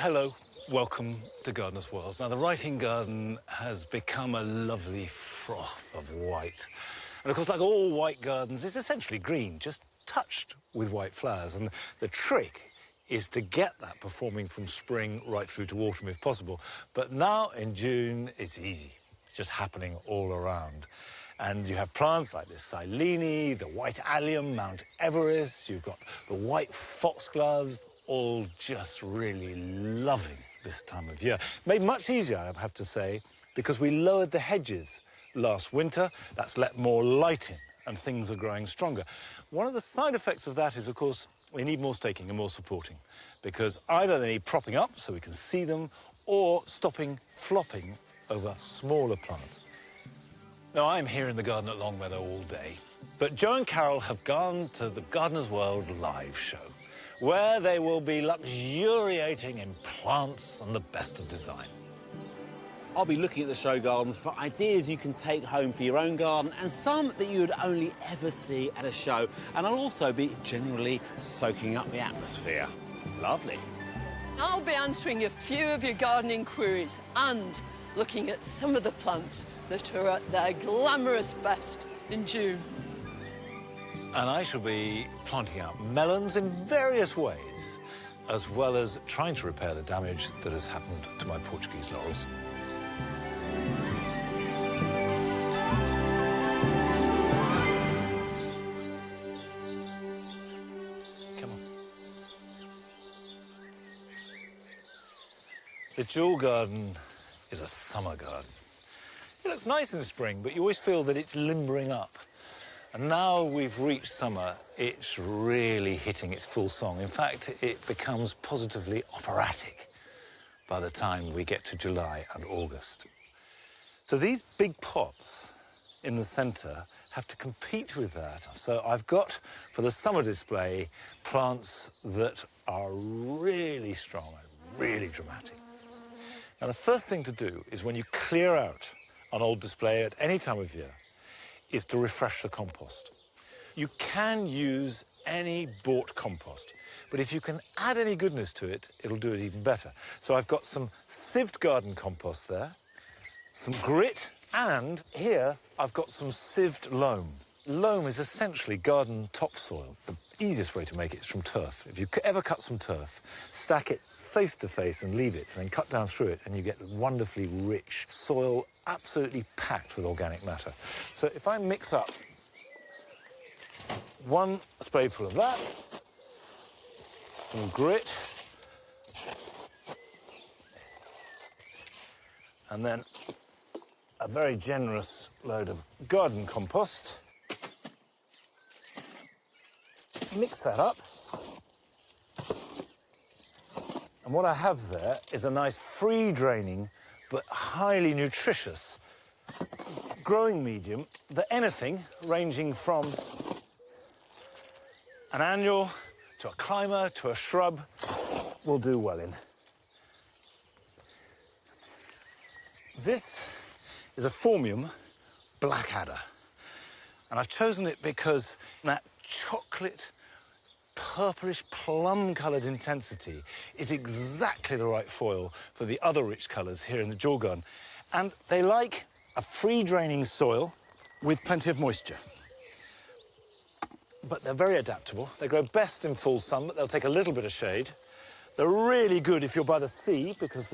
Hello, welcome to Gardener's World. Now, the writing garden has become a lovely froth of white. And of course, like all white gardens, it's essentially green, just touched with white flowers. And the trick is to get that performing from spring right through to autumn if possible. But now in June, it's easy. It's just happening all around. And you have plants like this Silene, the white allium, Mount Everest, you've got the white foxgloves, all just really loving this time of year. Made much easier, I have to say, because we lowered the hedges last winter. That's let more light in, and things are growing stronger. One of the side effects of that is, of course, we need more staking and more supporting, because either they need propping up so we can see them, or stopping flopping over smaller plants. Now, I'm here in the garden at Longmeadow all day, but Joe and Carol have gone to the Gardener's World live show, where they will be luxuriating in plants and the best of design. I'll be looking at the show gardens for ideas you can take home for your own garden and some that you would only ever see at a show. And I'll also be genuinely soaking up the atmosphere. Lovely. I'll be answering a few of your gardening queries and looking at some of the plants that are at their glamorous best in June. And I shall be planting out melons in various ways, as well as trying to repair the damage that has happened to my Portuguese laurels. Come on. The jewel garden is a summer garden. It looks nice in spring, but you always feel that it's limbering up. And now we've reached summer, it's really hitting its full song. In fact, it becomes positively operatic by the time we get to July and August. So these big pots in the centre have to compete with that. So I've got, for the summer display, plants that are really strong and really dramatic. Now, the first thing to do is when you clear out an old display at any time of year, is to refresh the compost. You can use any bought compost, but if you can add any goodness to it, it'll do it even better. So I've got some sieved garden compost there, some grit, and here I've got some sieved loam. Loam is essentially garden topsoil. The easiest way to make it is from turf. If you ever cut some turf, stack it face to face and leave it, and then cut down through it, and you get wonderfully rich soil, absolutely packed with organic matter. So if I mix up one spadeful of that, some grit, and then a very generous load of garden compost, mix that up. And what I have there is a nice free-draining but highly nutritious growing medium that anything ranging from an annual to a climber to a shrub will do well in. This is a Formium Blackadder, and I've chosen it because that chocolate purplish plum-coloured intensity is exactly the right foil for the other rich colours here in the jewel garden. And they like a free-draining soil with plenty of moisture. But they're very adaptable. They grow best in full sun, but they'll take a little bit of shade. They're really good if you're by the sea, because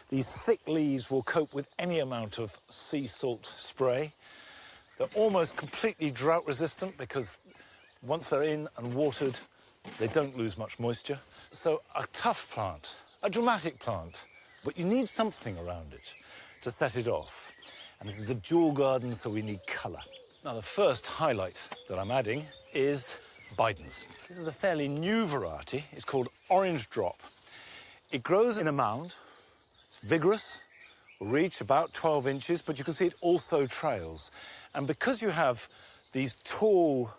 these thick leaves will cope with any amount of sea salt spray. They're almost completely drought-resistant, because once they're in and watered, they don't lose much moisture. So a tough plant, a dramatic plant, but you need something around it to set it off. And this is the jewel garden, so we need colour. Now, the first highlight that I'm adding is Bidens. This is a fairly new variety. It's called Orange Drop. It grows in a mound. It's vigorous, will reach about 12 inches, but you can see it also trails. And because you have these tall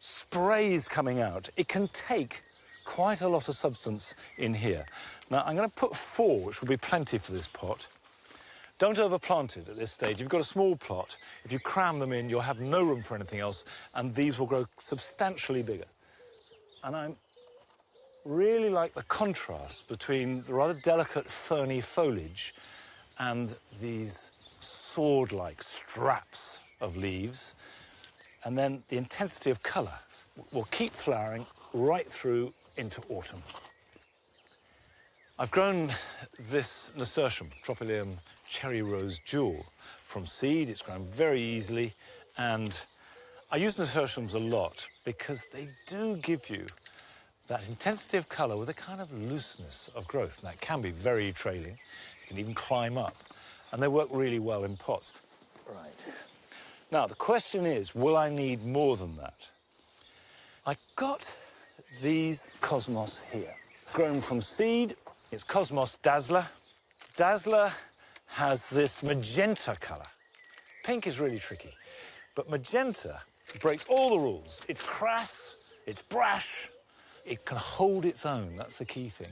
sprays coming out, it can take quite a lot of substance in here. Now, I'm going to put 4, which will be plenty for this pot. Don't overplant it at this stage. If you've got a small plot, if you cram them in, you'll have no room for anything else, and these will grow substantially bigger. And I'm really like the contrast between the rather delicate ferny foliage and these sword-like straps of leaves, and then the intensity of colour will keep flowering right through into autumn. I've grown this nasturtium, Tropilium cherry rose jewel, from seed. It's grown very easily, and I use nasturtiums a lot because they do give you that intensity of colour with a kind of looseness of growth. Now, it can be very trailing. You can even climb up, and they work really well in pots. Right. Now, the question is, will I need more than that? I got these cosmos here, grown from seed. It's Cosmos Dazzler. Dazzler has this magenta colour. Pink is really tricky, but magenta breaks all the rules. It's crass, it's brash, it can hold its own, that's the key thing.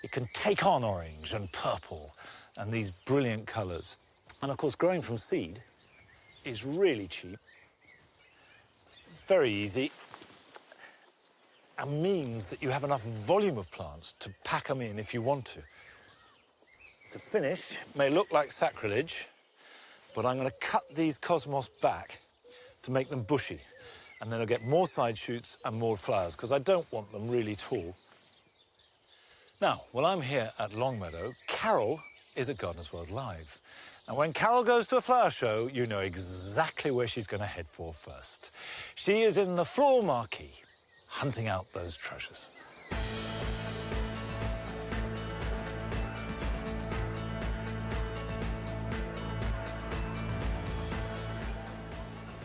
It can take on orange and purple and these brilliant colours. And of course, growing from seed is really cheap, it's very easy, and means that you have enough volume of plants to pack them in if you want to. To finish, may look like sacrilege, but I'm going to cut these cosmos back to make them bushy, and then I'll get more side shoots and more flowers, because I don't want them really tall. Now, while I'm here at Longmeadow, Carol is at Gardeners World Live. And when Carol goes to a flower show, you know exactly where she's going to head for first. She is in the floral marquee, hunting out those treasures.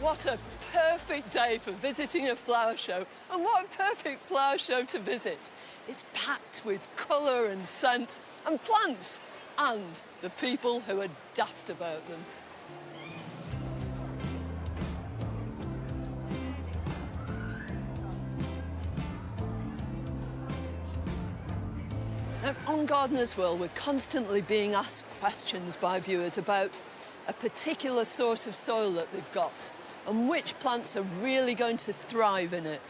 What a perfect day for visiting a flower show, and what a perfect flower show to visit. It's packed with colour and scent and plants, and the people who are daft about them. Now, on Gardeners World, we're constantly being asked questions by viewers about a particular sort of soil that they've got and which plants are really going to thrive in it.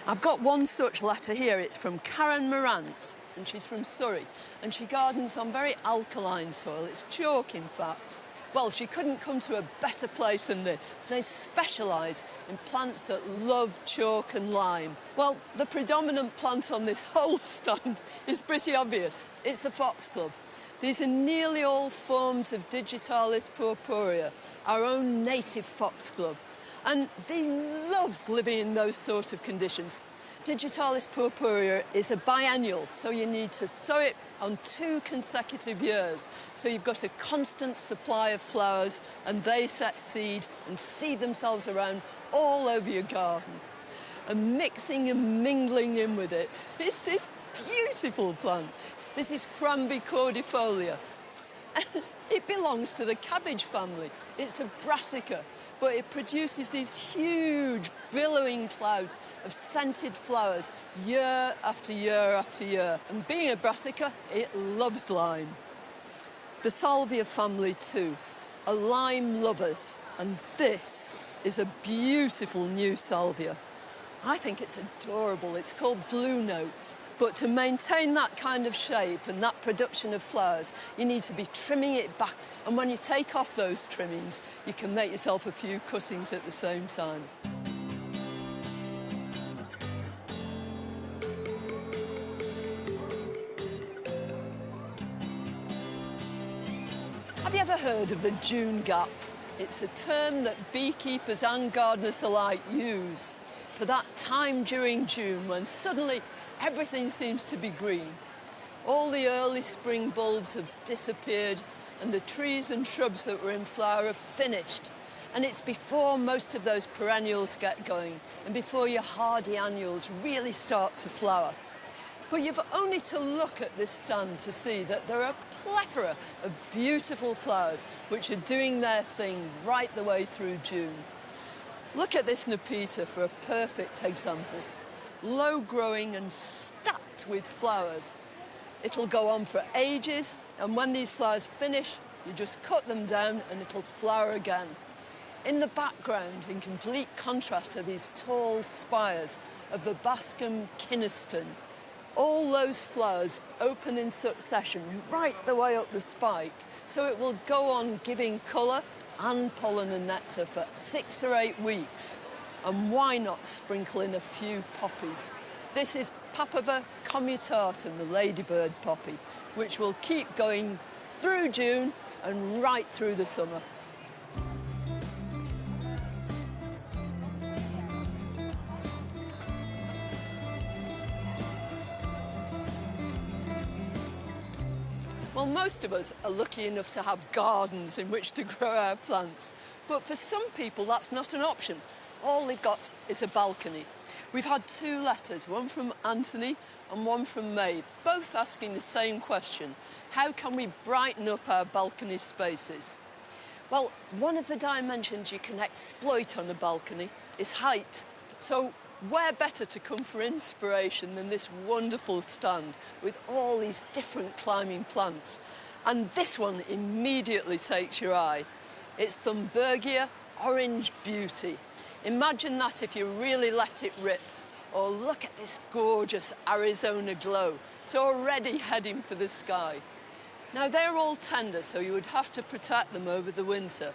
I've got one such letter here. It's from Karen Morant, and she's from Surrey, and she gardens on very alkaline soil. It's chalk, in fact. Well, she couldn't come to a better place than this. They specialise in plants that love chalk and lime. Well, the predominant plant on this whole stand is pretty obvious. It's the foxglove. These are nearly all forms of Digitalis purpurea, our own native foxglove. And they love living in those sorts of conditions. Digitalis purpurea is a biennial, so you need to sow it on 2 consecutive years. So you've got a constant supply of flowers, and they set seed and seed themselves around all over your garden. And mixing and mingling in with it is this beautiful plant. This is Cranby cordifolia. It belongs to the cabbage family. It's a brassica, but it produces these huge billowing clouds of scented flowers year after year after year. And being a brassica, it loves lime. The salvia family too are lime lovers, and this is a beautiful new salvia. I think it's adorable. It's called Blue Note. But to maintain that kind of shape and that production of flowers, you need to be trimming it back. And when you take off those trimmings, you can make yourself a few cuttings at the same time. Have you ever heard of the June gap? It's a term that beekeepers and gardeners alike use for that time during June when suddenly everything seems to be green. All the early spring bulbs have disappeared and the trees and shrubs that were in flower have finished. And it's before most of those perennials get going and before your hardy annuals really start to flower. But you've only to look at this stand to see that there are a plethora of beautiful flowers which are doing their thing right the way through June. Look at this Nepeta for a perfect example. Low-growing and stacked with flowers. It'll go on for ages, and when these flowers finish, you just cut them down and it'll flower again. In the background, in complete contrast, are these tall spires of the Bascom Kiniston. All those flowers open in succession right the way up the spike, so it will go on giving colour and pollen and nectar for 6 or 8 weeks. And why not sprinkle in a few poppies? This is Papaver commutatum, the ladybird poppy, which will keep going through June and right through the summer. Well, most of us are lucky enough to have gardens in which to grow our plants. But for some people, that's not an option. All they've got is a balcony. We've had 2 letters, one from Anthony and one from Maeve, both asking the same question. How can we brighten up our balcony spaces? Well, one of the dimensions you can exploit on a balcony is height. So where better to come for inspiration than this wonderful stand with all these different climbing plants? And this one immediately takes your eye. It's Thunbergia Orange Beauty. Imagine that if you really let it rip. Or look at this gorgeous Arizona glow. It's already heading for the sky. Now, they're all tender, so you would have to protect them over the winter.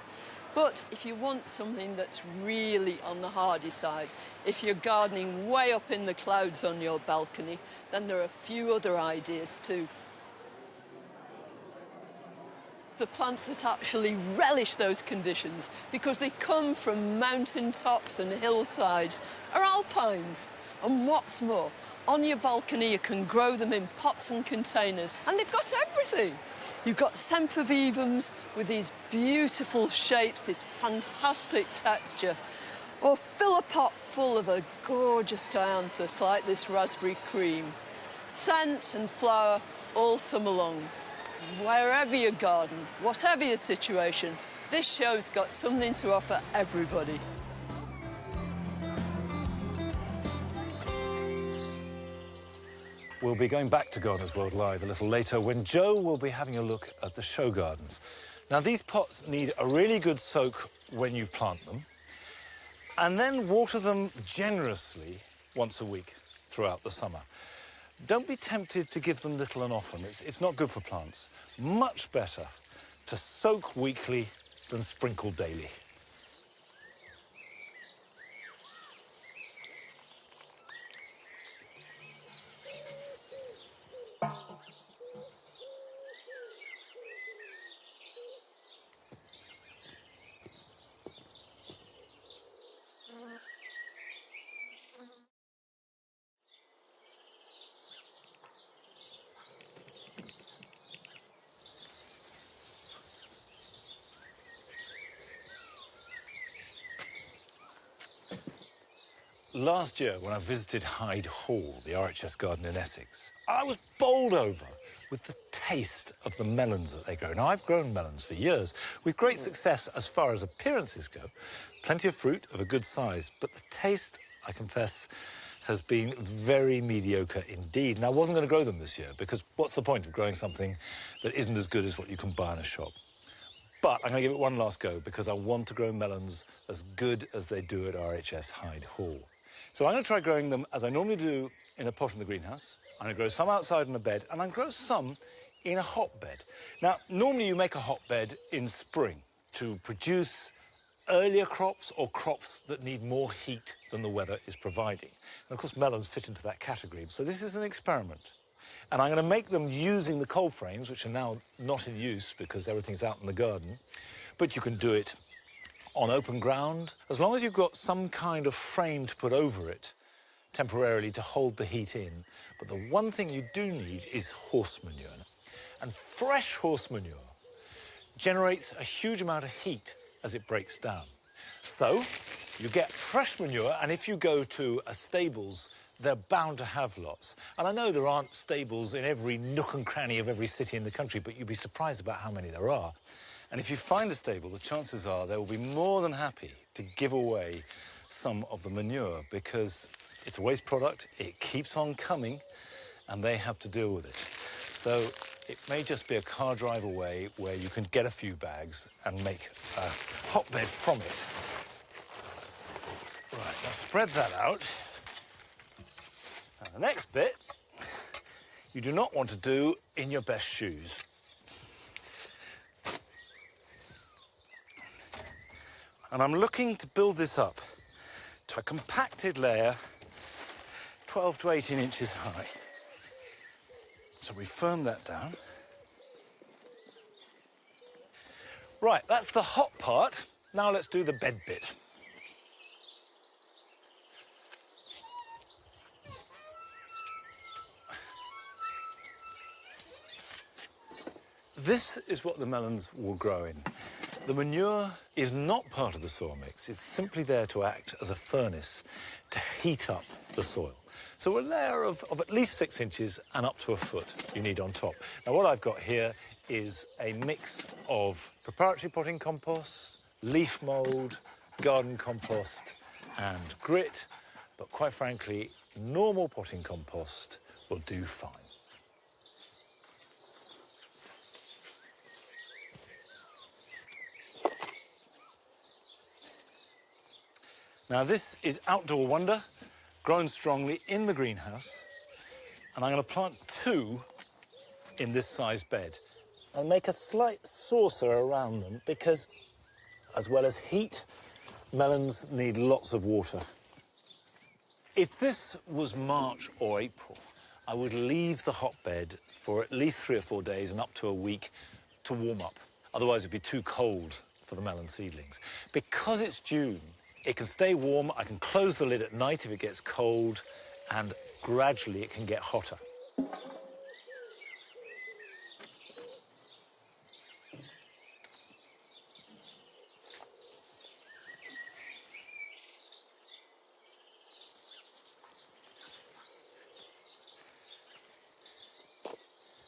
But if you want something that's really on the hardy side, if you're gardening way up in the clouds on your balcony, then there are a few other ideas too. The plants that actually relish those conditions, because they come from mountain tops and hillsides, are alpines. And what's more, on your balcony you can grow them in pots and containers, and they've got everything. You've got sempervivums with these beautiful shapes, this fantastic texture, or fill a pot full of a gorgeous dianthus like this raspberry cream. Scent and flower all summer long. Wherever you garden, whatever your situation, this show's got something to offer everybody. We'll be going back to Gardeners World Live a little later when Joe will be having a look at the show gardens. Now, these pots need a really good soak when you plant them, and then water them generously once a week throughout the summer. Don't be tempted to give them little and often. It's not good for plants. Much better to soak weekly than sprinkle daily. Last year, when I visited Hyde Hall, the RHS garden in Essex, I was bowled over with the taste of the melons that they grow. Now, I've grown melons for years, with great success as far as appearances go. Plenty of fruit of a good size, but the taste, I confess, has been very mediocre indeed. And I wasn't going to grow them this year, because what's the point of growing something that isn't as good as what you can buy in a shop? But I'm going to give it one last go, because I want to grow melons as good as they do at RHS Hyde Hall. So I'm going to try growing them as I normally do in a pot in the greenhouse. I'm going to grow some outside in a bed, and I'm going to grow some in a hotbed. Now, normally you make a hotbed in spring to produce earlier crops or crops that need more heat than the weather is providing. And of course, melons fit into that category. So this is an experiment. And I'm going to make them using the cold frames, which are now not in use because everything's out in the garden. But you can do it on open ground, as long as you've got some kind of frame to put over it temporarily to hold the heat in. But the one thing you do need is horse manure. And fresh horse manure generates a huge amount of heat as it breaks down. So you get fresh manure, and if you go to a stables, they're bound to have lots. And I know there aren't stables in every nook and cranny of every city in the country, but you'd be surprised about how many there are. And if you find a stable, the chances are they will be more than happy to give away some of the manure, because it's a waste product, it keeps on coming, and they have to deal with it. So it may just be a car drive away where you can get a few bags and make a hotbed from it. Right, now spread that out. And the next bit you do not want to do in your best shoes. And I'm looking to build this up to a compacted layer 12 to 18 inches high. So we firm that down. Right, that's the hot part. Now let's do the bed bit. This is what the melons will grow in. The manure is not part of the soil mix. It's simply there to act as a furnace to heat up the soil. So a layer of at least 6 inches and up to a foot you need on top. Now what I've got here is a mix of preparatory potting compost, leaf mould, garden compost and grit. But quite frankly, normal potting compost will do fine. Now this is Outdoor Wonder, grown strongly in the greenhouse, and I'm going to plant 2 in this size bed. I'll make a slight saucer around them because, as well as heat, melons need lots of water. If this was March or April, I would leave the hotbed for at least 3 or 4 days and up to a week to warm up. Otherwise it'd be too cold for the melon seedlings. Because it's June, it can stay warm, I can close the lid at night if it gets cold, and gradually it can get hotter.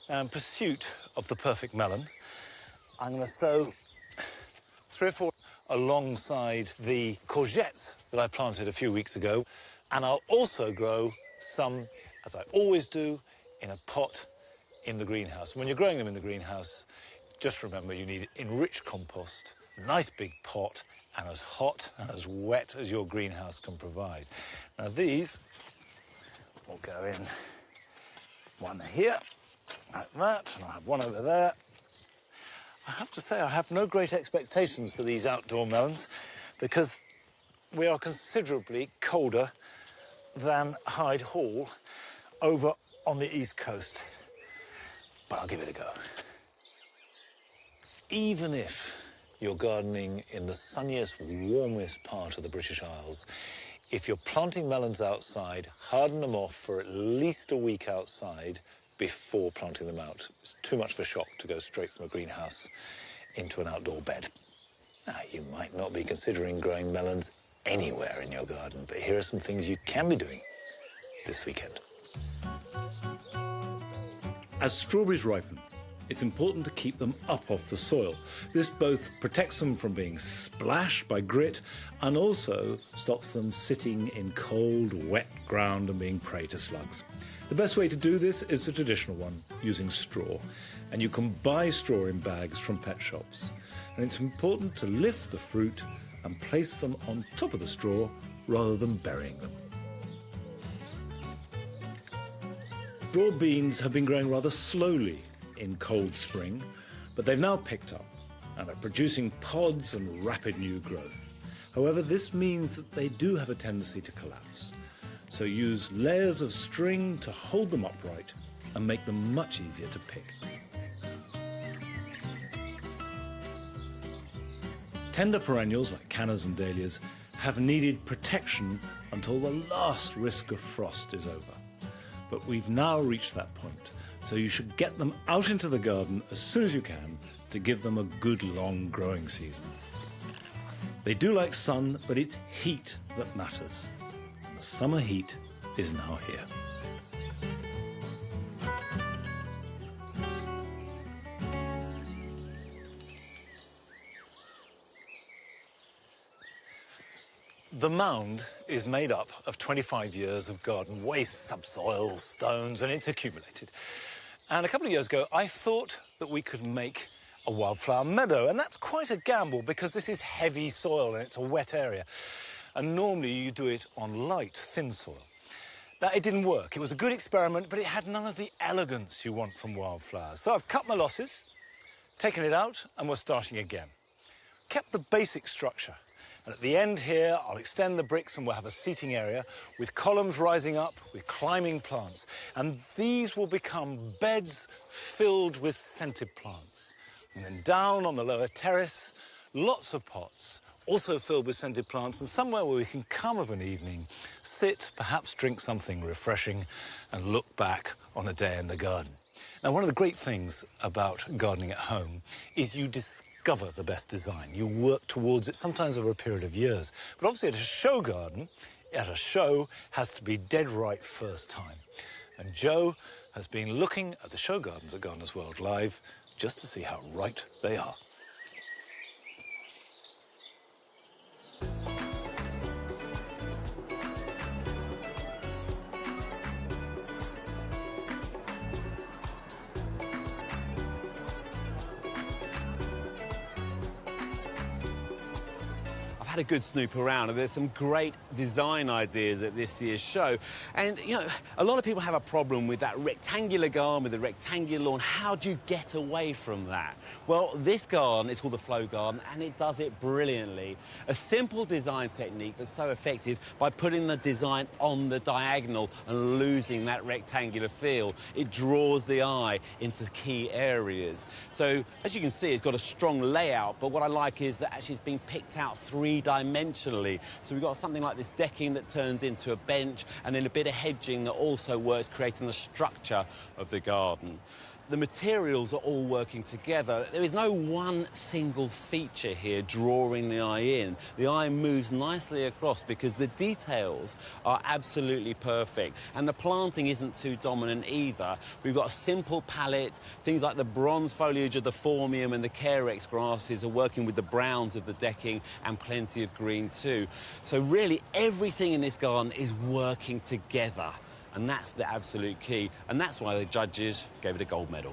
Now, in pursuit of the perfect melon, I'm going to sow 3 or 4 alongside the courgettes that I planted a few weeks ago. And I'll also grow some, as I always do, in a pot in the greenhouse. When you're growing them in the greenhouse, just remember you need enriched compost, a nice big pot, and as hot and as wet as your greenhouse can provide. Now these will go in one here, like that, and I'll have one over there. I have to say I have no great expectations for these outdoor melons because we are considerably colder than Hyde Hall over on the East Coast. But I'll give it a go. Even if you're gardening in the sunniest, warmest part of the British Isles, if you're planting melons outside, harden them off for at least a week outside before planting them out. It's too much of a shock to go straight from a greenhouse into an outdoor bed. Now, you might not be considering growing melons anywhere in your garden, but here are some things you can be doing this weekend. As strawberries ripen, it's important to keep them up off the soil. This both protects them from being splashed by grit and also stops them sitting in cold, wet ground and being prey to slugs. The best way to do this is the traditional one, using straw. And you can buy straw in bags from pet shops. And it's important to lift the fruit and place them on top of the straw rather than burying them. Broad beans have been growing rather slowly in cold spring, but they've now picked up and are producing pods and rapid new growth. However, this means that they do have a tendency to collapse. So use layers of string to hold them upright and make them much easier to pick. Tender perennials like cannas and dahlias have needed protection until the last risk of frost is over. But we've now reached that point, so you should get them out into the garden as soon as you can to give them a good long growing season. They do like sun, but it's heat that matters. The summer heat is now here. The mound is made up of 25 years of garden waste, subsoil, stones, and it's accumulated. And a couple of years ago, I thought that we could make a wildflower meadow, and that's quite a gamble because this is heavy soil and it's a wet area. And normally you do it on light, thin soil. that it didn't work. It was a good experiment, but it had none of the elegance you want from wildflowers. So I've cut my losses, taken it out, and we're starting again. Kept the basic structure. And at the end here, I'll extend the bricks and we'll have a seating area with columns rising up with climbing plants. And these will become beds filled with scented plants. And then down on the lower terrace, lots of pots, also filled with scented plants, and somewhere where we can come of an evening, sit, perhaps drink something refreshing, and look back on a day in the garden. Now, one of the great things about gardening at home is you discover the best design. You work towards it, sometimes over a period of years. But obviously at a show garden, at a show, has to be dead right first time. And Joe has been looking at the show gardens at Gardeners World Live just to see how right they are. A good snoop around, and there's some great design ideas at this year's show. And you know, a lot of people have a problem with that rectangular garden, with the rectangular lawn. How do you get away from that? Well, this garden is called the Flow Garden, and it does it brilliantly. A simple design technique that's so effective by putting the design on the diagonal and losing that rectangular feel. It draws the eye into key areas. So as you can see, it's got a strong layout, but what I like is that actually it's been picked out three-dimensionally. So we've got something like this decking that turns into a bench, and then a bit of hedging that also works, creating the structure of the garden. The materials are all working together. There is no one single feature here drawing the eye in. The eye moves nicely across because the details are absolutely perfect. And the planting isn't too dominant either. We've got a simple palette. Things like the bronze foliage of the Formium and the Carex grasses are working with the browns of the decking, and plenty of green too. So really everything in this garden is working together. And that's the absolute key. And that's why the judges gave it a gold medal.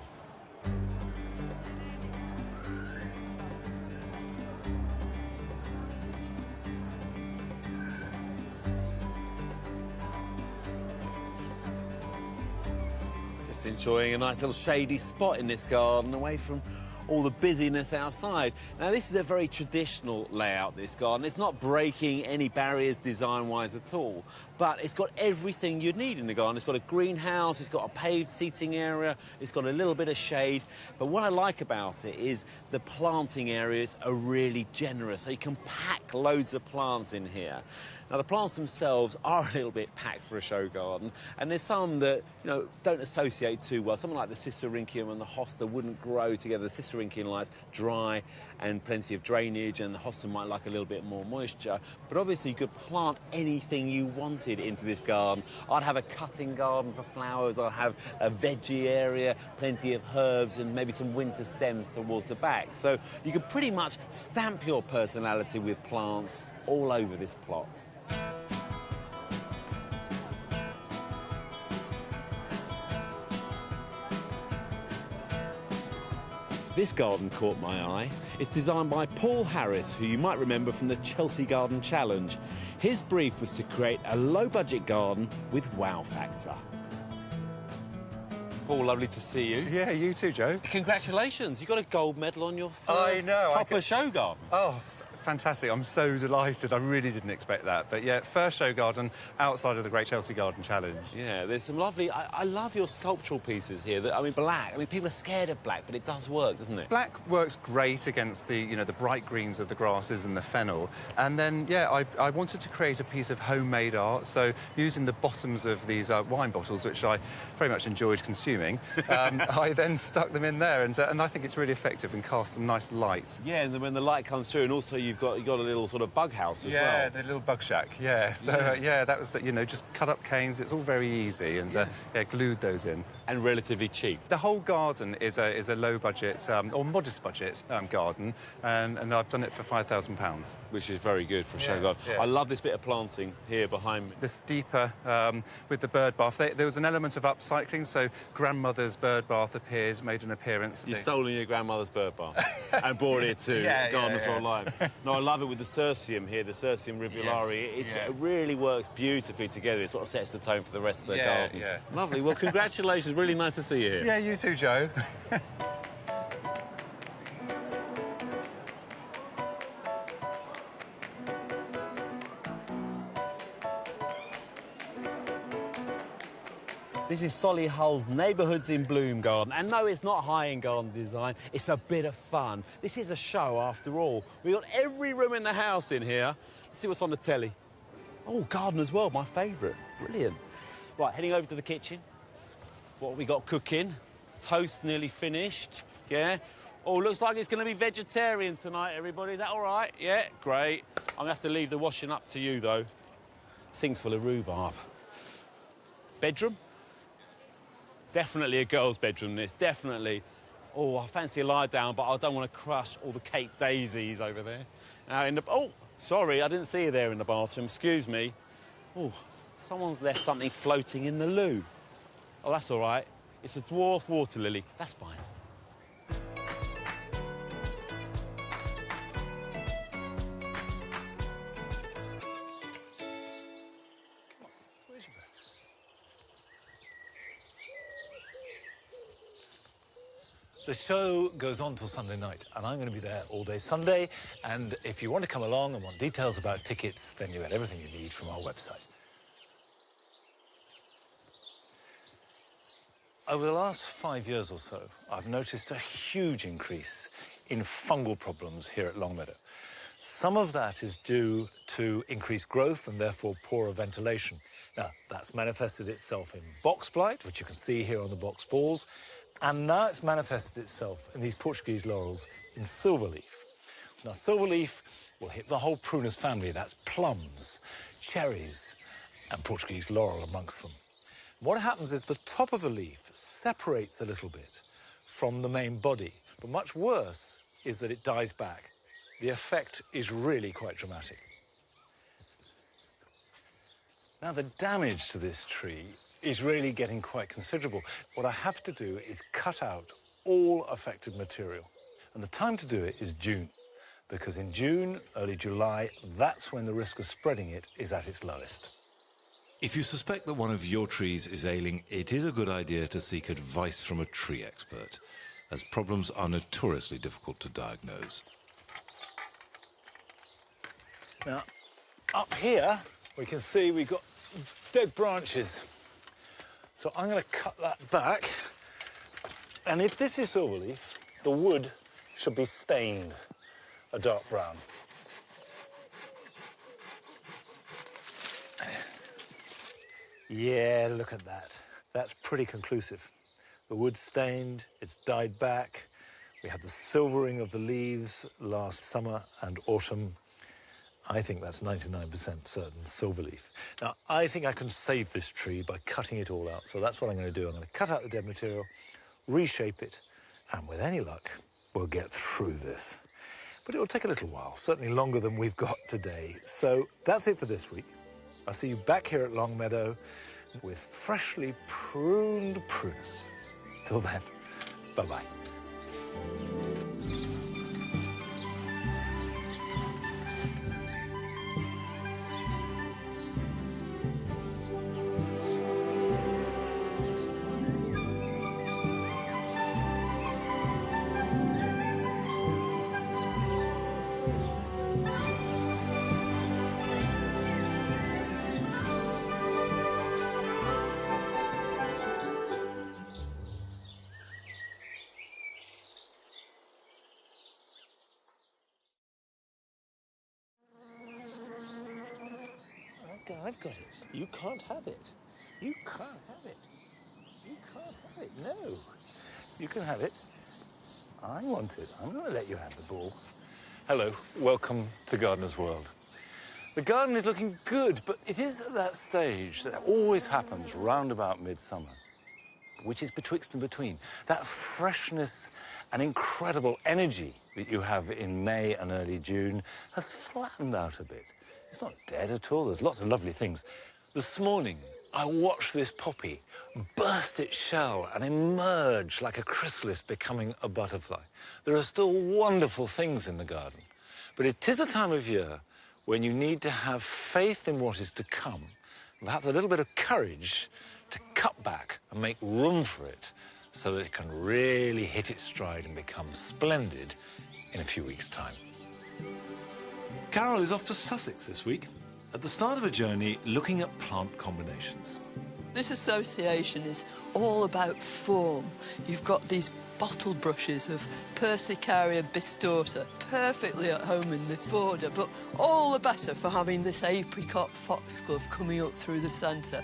Just enjoying a nice little shady spot in this garden, away from all the busyness outside. Now, this is a very traditional layout, this garden. It's not breaking any barriers design-wise at all, but it's got everything you need in the garden. It's got a greenhouse, it's got a paved seating area, it's got a little bit of shade. But what I like about it is the planting areas are really generous, so you can pack loads of plants in here. Now, the plants themselves are a little bit packed for a show garden, and there's some that, you know, don't associate too well. Something like the Cicericium and the hosta wouldn't grow together. The Cicericium likes dry and plenty of drainage, and the hosta might like a little bit more moisture. But obviously, you could plant anything you wanted into this garden. I'd have a cutting garden for flowers. I'd have a veggie area, plenty of herbs, and maybe some winter stems towards the back. So you could pretty much stamp your personality with plants all over this plot. This garden caught my eye. It's designed by Paul Harris, who you might remember from the Chelsea Garden Challenge. His brief was to create a low-budget garden with wow factor. Paul, lovely to see you. Yeah, you too, Joe. Congratulations, you got a gold medal on your I first know, proper show garden. Oh, fantastic. I'm so delighted. I really didn't expect that. But yeah, first show garden outside of the Great Chelsea Garden Challenge. Yeah, there's some lovely... I love your sculptural pieces here. I mean, black. I mean, people are scared of black, but it does work, doesn't it? Black works great against the, you know, the bright greens of the grasses and the fennel. And then, yeah, I wanted to create a piece of homemade art. So using the bottoms of these wine bottles, which I very much enjoyed consuming, I then stuck them in there. And I think it's really effective and casts some nice light. Yeah, and then when the light comes through, and also you've got a little sort of bug house as well. Yeah, the little bug shack. Yeah, so yeah, that was, you know, just cut up canes. It's all very easy, and yeah, glued those in. And relatively cheap. The whole garden is a low budget or modest budget garden, and I've done it for £5,000, which is very good for a show garden. Yeah. I love this bit of planting here behind me. The steeper with the bird bath. There was an element of upcycling, so grandmother's bird bath made an appearance. You've stolen your grandmother's bird bath and brought it to Gardeners World Live. No, I love it with the Cirsium here, the Cirsium rivulari. Yes, It really works beautifully together. It sort of sets the tone for the rest of the garden. Yeah. Lovely. Well, congratulations. Really nice to see you here. Yeah, you too, Joe. This is Solihull's Neighbourhoods in Bloom garden. And no, it's not high-end garden design. It's a bit of fun. This is a show, after all. We've got every room in the house in here. Let's see what's on the telly. Oh, Gardener's World, my favourite. Brilliant. Right, heading over to the kitchen. What have we got cooking? Toast nearly finished. Yeah. Oh, looks like it's going to be vegetarian tonight, everybody. Is that all right? Yeah, great. I'm going to have to leave the washing up to you, though. Sink's full of rhubarb. Bedroom? Definitely a girl's bedroom, this, definitely. Oh, I fancy a lie down, but I don't want to crush all the Cape daisies over there. Now in the... Oh, sorry, I didn't see you there in the bathroom, excuse me. Oh, someone's left something floating in the loo. Oh, that's all right. It's a dwarf water lily. That's fine. The show goes on till Sunday night, and I'm going to be there all day Sunday. And if you want to come along and want details about tickets, then you get everything you need from our website. Over the last 5 years or so, I've noticed a huge increase in fungal problems here at Longmeadow. Some of that is due to increased growth and therefore poorer ventilation. Now, that's manifested itself in box blight, which you can see here on the box balls, and now it's manifested itself in these Portuguese laurels in silverleaf. Now, silverleaf will hit the whole prunus family. That's plums, cherries, and Portuguese laurel amongst them. What happens is the top of the leaf separates a little bit from the main body, but much worse is that it dies back. The effect is really quite dramatic. Now, the damage to this tree is really getting quite considerable. What I have to do is cut out all affected material. And the time to do it is June, because in June, early July, that's when the risk of spreading it is at its lowest. If you suspect that one of your trees is ailing, it is a good idea to seek advice from a tree expert, as problems are notoriously difficult to diagnose. Now, up here, we can see we've got dead branches. So I'm going to cut that back. And if this is silverleaf, the wood should be stained a dark brown. Yeah, look at that. That's pretty conclusive. The wood's stained, it's dyed back. We had the silvering of the leaves last summer and autumn. I think that's 99% certain silverleaf. Now, I think I can save this tree by cutting it all out. So that's what I'm going to do. I'm going to cut out the dead material, reshape it, and with any luck, we'll get through this. But it will take a little while, certainly longer than we've got today. So that's it for this week. I'll see you back here at Longmeadow with freshly pruned prunus. Till then, bye-bye. I've got it. You can't have it. You can't have it. You can't have it. No. You can have it. I want it. I'm going to let you have the ball. Hello. Welcome to Gardener's World. The garden is looking good, but it is at that stage that always happens round about midsummer, which is betwixt and between. That freshness and incredible energy that you have in May and early June has flattened out a bit. It's not dead at all. There's lots of lovely things. This morning, I watched this poppy burst its shell and emerge like a chrysalis becoming a butterfly. There are still wonderful things in the garden, But it is a time of year when you need to have faith in what is to come, and perhaps a little bit of courage to cut back and make room for it so that it can really hit its stride and become splendid in a few weeks' time. Carol is off to Sussex this week, at the start of a journey looking at plant combinations. This association is all about form. You've got these bottle brushes of Persicaria bistorta, perfectly at home in this border, but all the better for having this apricot foxglove coming up through the centre.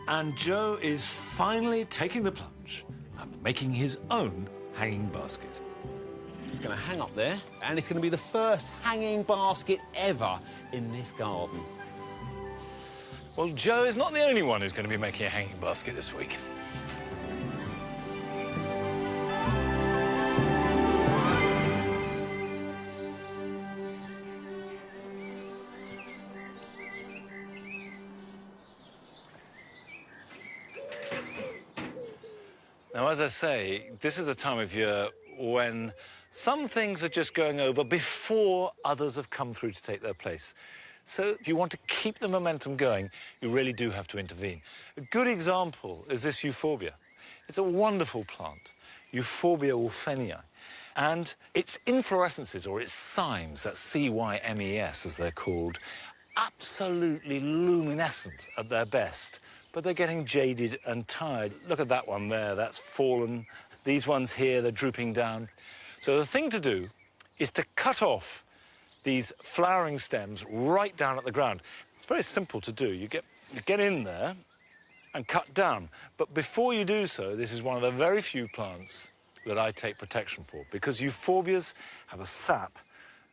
And Joe is finally taking the plunge and making his own hanging basket. It's going to hang up there, and it's going to be the first hanging basket ever in this garden. Well, Joe is not the only one who's going to be making a hanging basket this week. Now, as I say, this is a time of year when some things are just going over before others have come through to take their place. So if you want to keep the momentum going, you really do have to intervene. A good example is this euphorbia. It's a wonderful plant, Euphorbia wolfenii, and its inflorescences, or its cymes, that's C-Y-M-E-S as they're called, absolutely luminescent at their best, but they're getting jaded and tired. Look at that one there, that's fallen. These ones here, they're drooping down. So the thing to do is to cut off these flowering stems right down at the ground. It's very simple to do. You get in there and cut down. But before you do so, this is one of the very few plants that I take protection for, because euphorbias have a sap,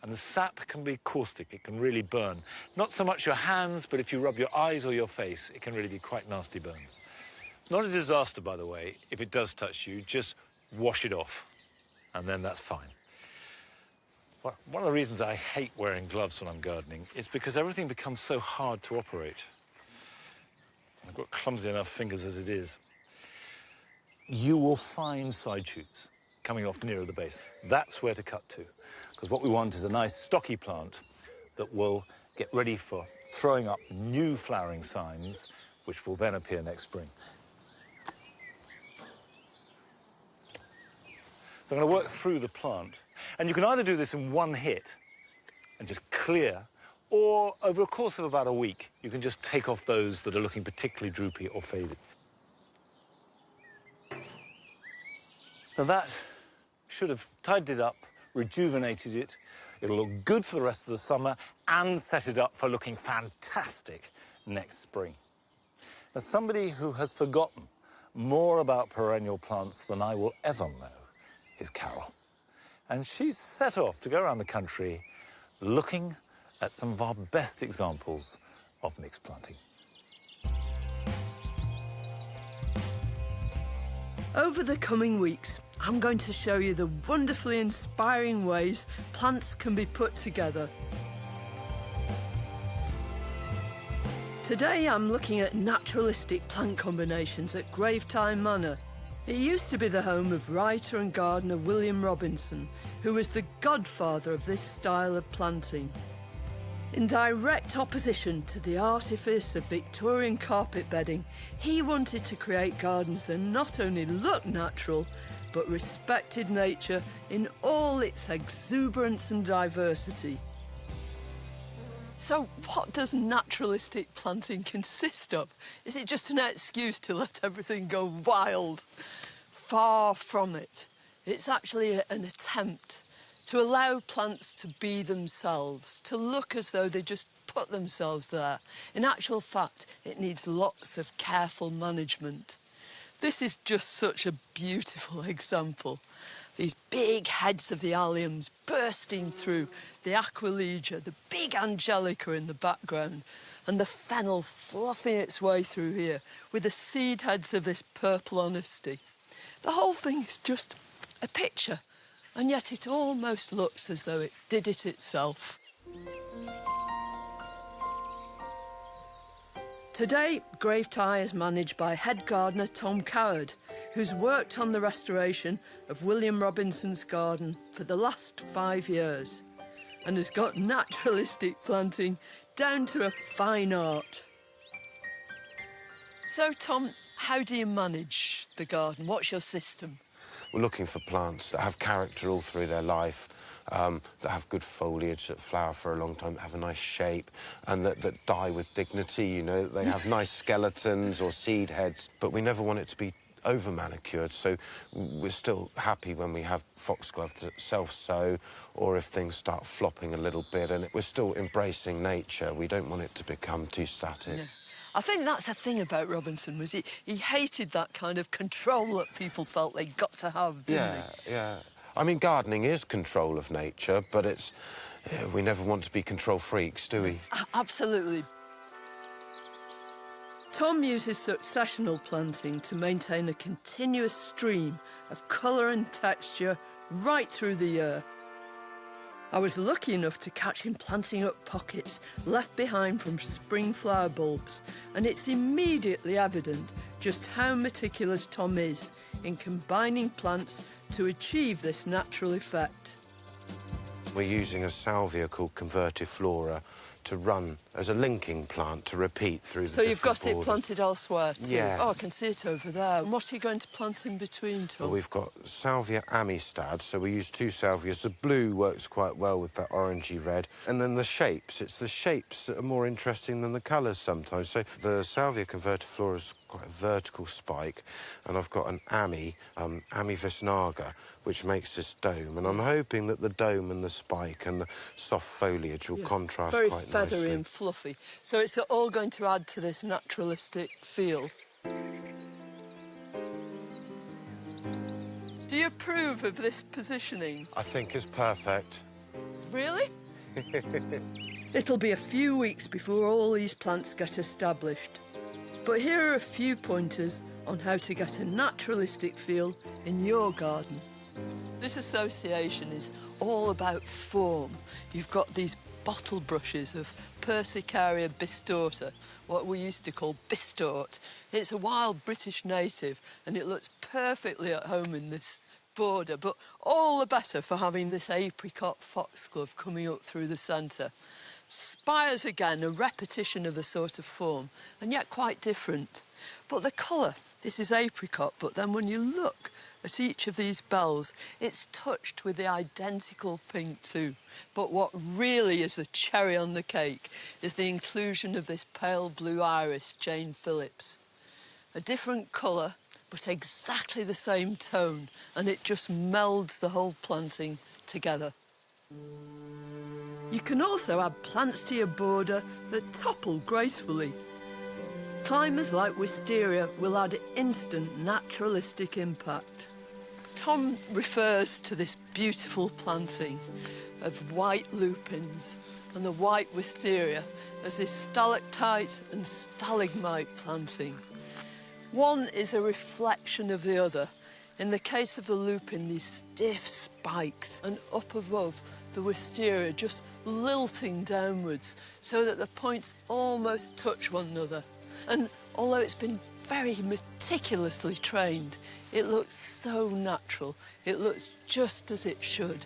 and the sap can be caustic. It can really burn. Not so much your hands, but if you rub your eyes or your face, it can really be quite nasty burns. It's not a disaster, by the way. If it does touch you, just wash it off, and then that's fine. One of the reasons I hate wearing gloves when I'm gardening is because everything becomes so hard to operate. I've got clumsy enough fingers as it is. You will find side shoots coming off nearer the base. That's where to cut to, because what we want is a nice stocky plant that will get ready for throwing up new flowering cymes, which will then appear next spring. So I'm going to work through the plant. And you can either do this in one hit and just clear, or over a course of about a week, you can just take off those that are looking particularly droopy or faded. Now that should have tidied it up, rejuvenated it. It'll look good for the rest of the summer and set it up for looking fantastic next spring. As somebody who has forgotten more about perennial plants than I will ever know is Carol. And she's set off to go around the country looking at some of our best examples of mixed planting. Over the coming weeks, I'm going to show you the wonderfully inspiring ways plants can be put together. Today I'm looking at naturalistic plant combinations at Gravetye Manor. It used to be the home of writer and gardener William Robinson, who was the godfather of this style of planting. In direct opposition to the artifice of Victorian carpet bedding, he wanted to create gardens that not only looked natural, but respected nature in all its exuberance and diversity. So what does naturalistic planting consist of? Is it just an excuse to let everything go wild? Far from it. It's actually an attempt to allow plants to be themselves, to look as though they just put themselves there. In actual fact, it needs lots of careful management. This is just such a beautiful example. These big heads of the alliums bursting through, the aquilegia, the big angelica in the background, and the fennel fluffing its way through here with the seed heads of this purple honesty. The whole thing is just a picture, and yet it almost looks as though it did it itself. Today, Gravetye is managed by head gardener Tom Coward, who's worked on the restoration of William Robinson's garden for the last 5 years. and has got naturalistic planting down to a fine art. So, Tom, how do you manage the garden? What's your system? We're looking for plants that have character all through their life, that have good foliage, that flower for a long time, that have a nice shape, and that die with dignity, you know. They have nice skeletons or seed heads, but we never want it to be over-manicured, so we're still happy when we have foxgloves that self-sow, or if things start flopping a little bit, and we're still embracing nature. We don't want it to become too static. Yeah. I think that's the thing about Robinson, was he hated that kind of control that people felt they got to have, didn't he? Yeah. I mean, gardening is control of nature, but it's... we never want to be control freaks, do we? Absolutely. Tom uses successional planting to maintain a continuous stream of colour and texture right through the year. I was lucky enough to catch him planting up pockets left behind from spring flower bulbs, and it's immediately evident just how meticulous Tom is in combining plants to achieve this natural effect. We're using a salvia called convertiflora to run as a linking plant to repeat through the So you've got different it planted elsewhere too? Yeah. Oh, I can see it over there. And what are you going to plant in between, Tom? Well, we've got salvia amistad, so we use 2 salvias. The blue works quite well with that orangey red. And then the shapes. It's the shapes that are more interesting than the colours sometimes. So the salvia convertiflora is quite a vertical spike, and I've got an Ami visnaga, which makes this dome. And I'm hoping that the dome and the spike and the soft foliage will contrast very quite feathery nicely. and fluffy. So it's all going to add to this naturalistic feel. Do you approve of this positioning? I think it's perfect. Really? It'll be a few weeks before all these plants get established. But here are a few pointers on how to get a naturalistic feel in your garden. This association is all about form. You've got these bottle brushes of Persicaria bistorta, what we used to call bistort. It's a wild British native, and it looks perfectly at home in this border, but all the better for having this apricot foxglove coming up through the centre. Spires, again, a repetition of a sort of form, and yet quite different. But the colour, this is apricot, but then when you look at each of these bells, it's touched with the identical pink too. But what really is the cherry on the cake is the inclusion of this pale blue iris, Jane Phillips. A different colour, but exactly the same tone, and it just melds the whole planting together. You can also add plants to your border that topple gracefully. Climbers like wisteria will add instant naturalistic impact. Tom refers to this beautiful planting of white lupins and the white wisteria as this stalactite and stalagmite planting. One is a reflection of the other. In the case of the lupin, these stiff spikes, and up above, the wisteria just lilting downwards so that the points almost touch one another. And although it's been very meticulously trained, it looks so natural. It looks just as it should.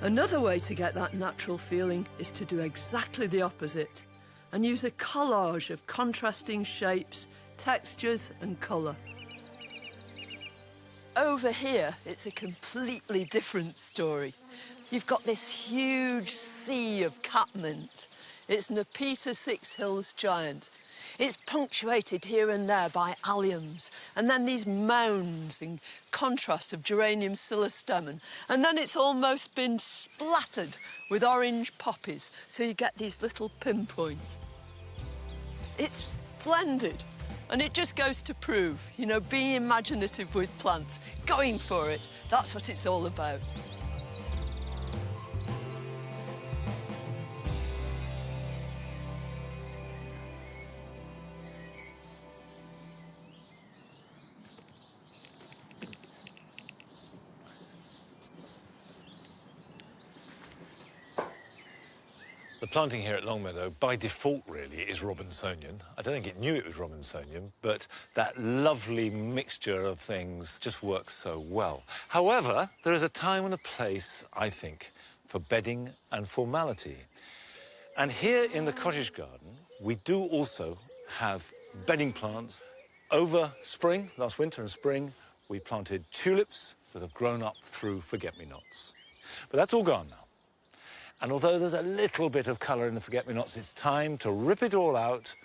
Another way to get that natural feeling is to do exactly the opposite and use a collage of contrasting shapes, textures and colour. Over here, it's a completely different story. You've got this huge sea of catmint. It's Nepeta Six Hills giant. It's punctuated here and there by alliums, and then these mounds in contrast of geranium silestemon, and then it's almost been splattered with orange poppies, so you get these little pinpoints. It's splendid, and it just goes to prove, you know, being imaginative with plants, going for it, that's what it's all about. The planting here at Longmeadow, by default really, is Robinsonian. I don't think it knew it was Robinsonian, but that lovely mixture of things just works so well. However, there is a time and a place, I think, for bedding and formality. And here in the cottage garden, we do also have bedding plants. Over spring, last winter and spring, we planted tulips that have grown up through forget-me-nots. But that's all gone now. And although there's a little bit of colour in the forget-me-nots, it's time to rip it all out,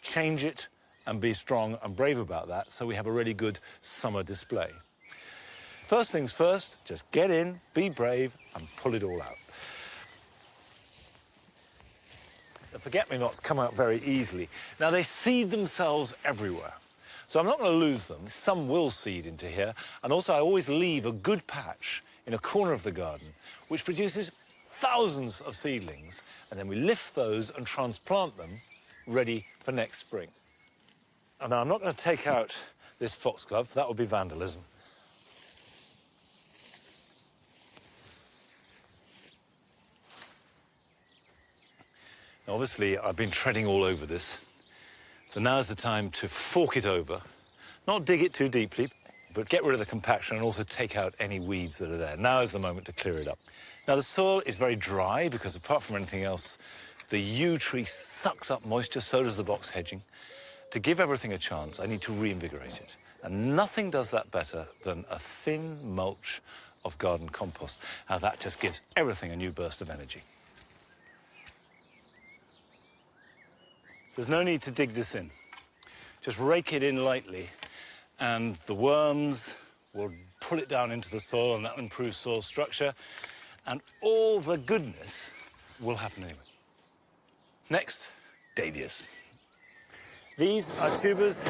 change it, and be strong and brave about that, so we have a really good summer display. First things first, just get in, be brave, and pull it all out. The forget-me-nots come out very easily. Now, they seed themselves everywhere, so I'm not going to lose them. Some will seed into here, and also I always leave a good patch in a corner of the garden, which produces thousands of seedlings, and then we lift those and transplant them ready for next spring. And now I'm not going to take out this foxglove, that would be vandalism. Now, obviously, I've been treading all over this, so now's the time to fork it over, not dig it too deeply, but get rid of the compaction and also take out any weeds that are there. Now is the moment to clear it up. Now, the soil is very dry because, apart from anything else, the yew tree sucks up moisture, so does the box hedging. To give everything a chance, I need to reinvigorate it. And nothing does that better than a thin mulch of garden compost. Now, that just gives everything a new burst of energy. There's no need to dig this in. Just rake it in lightly, and the worms will pull it down into the soil, and that improves soil structure, and all the goodness will happen anyway. Next, dahlias. These are tubers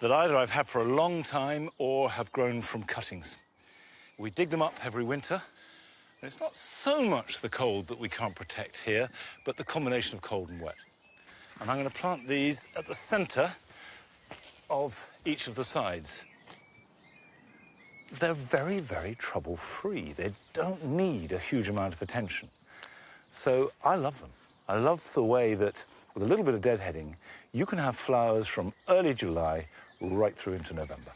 that either I've had for a long time or have grown from cuttings. We dig them up every winter, and it's not so much the cold that we can't protect here, but the combination of cold and wet. And I'm going to plant these at the centre of each of the sides. They're very, very trouble-free. They don't need a huge amount of attention. So I love them. I love the way that, with a little bit of deadheading, you can have flowers from early July right through into November.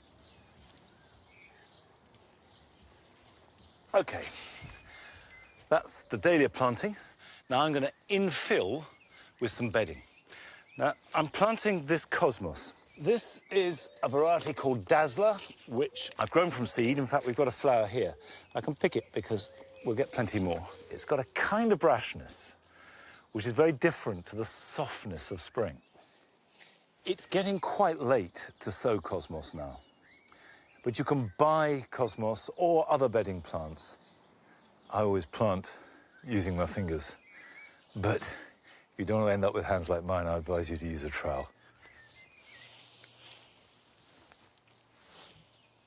OK, that's the dahlia planting. Now I'm going to infill with some bedding. Now, I'm planting this cosmos. This is a variety called Dazzler, which I've grown from seed. In fact, we've got a flower here. I can pick it because we'll get plenty more. It's got a kind of brashness, which is very different to the softness of spring. It's getting quite late to sow cosmos now, but you can buy cosmos or other bedding plants. I always plant using my fingers, but if you don't want to end up with hands like mine, I advise you to use a trowel.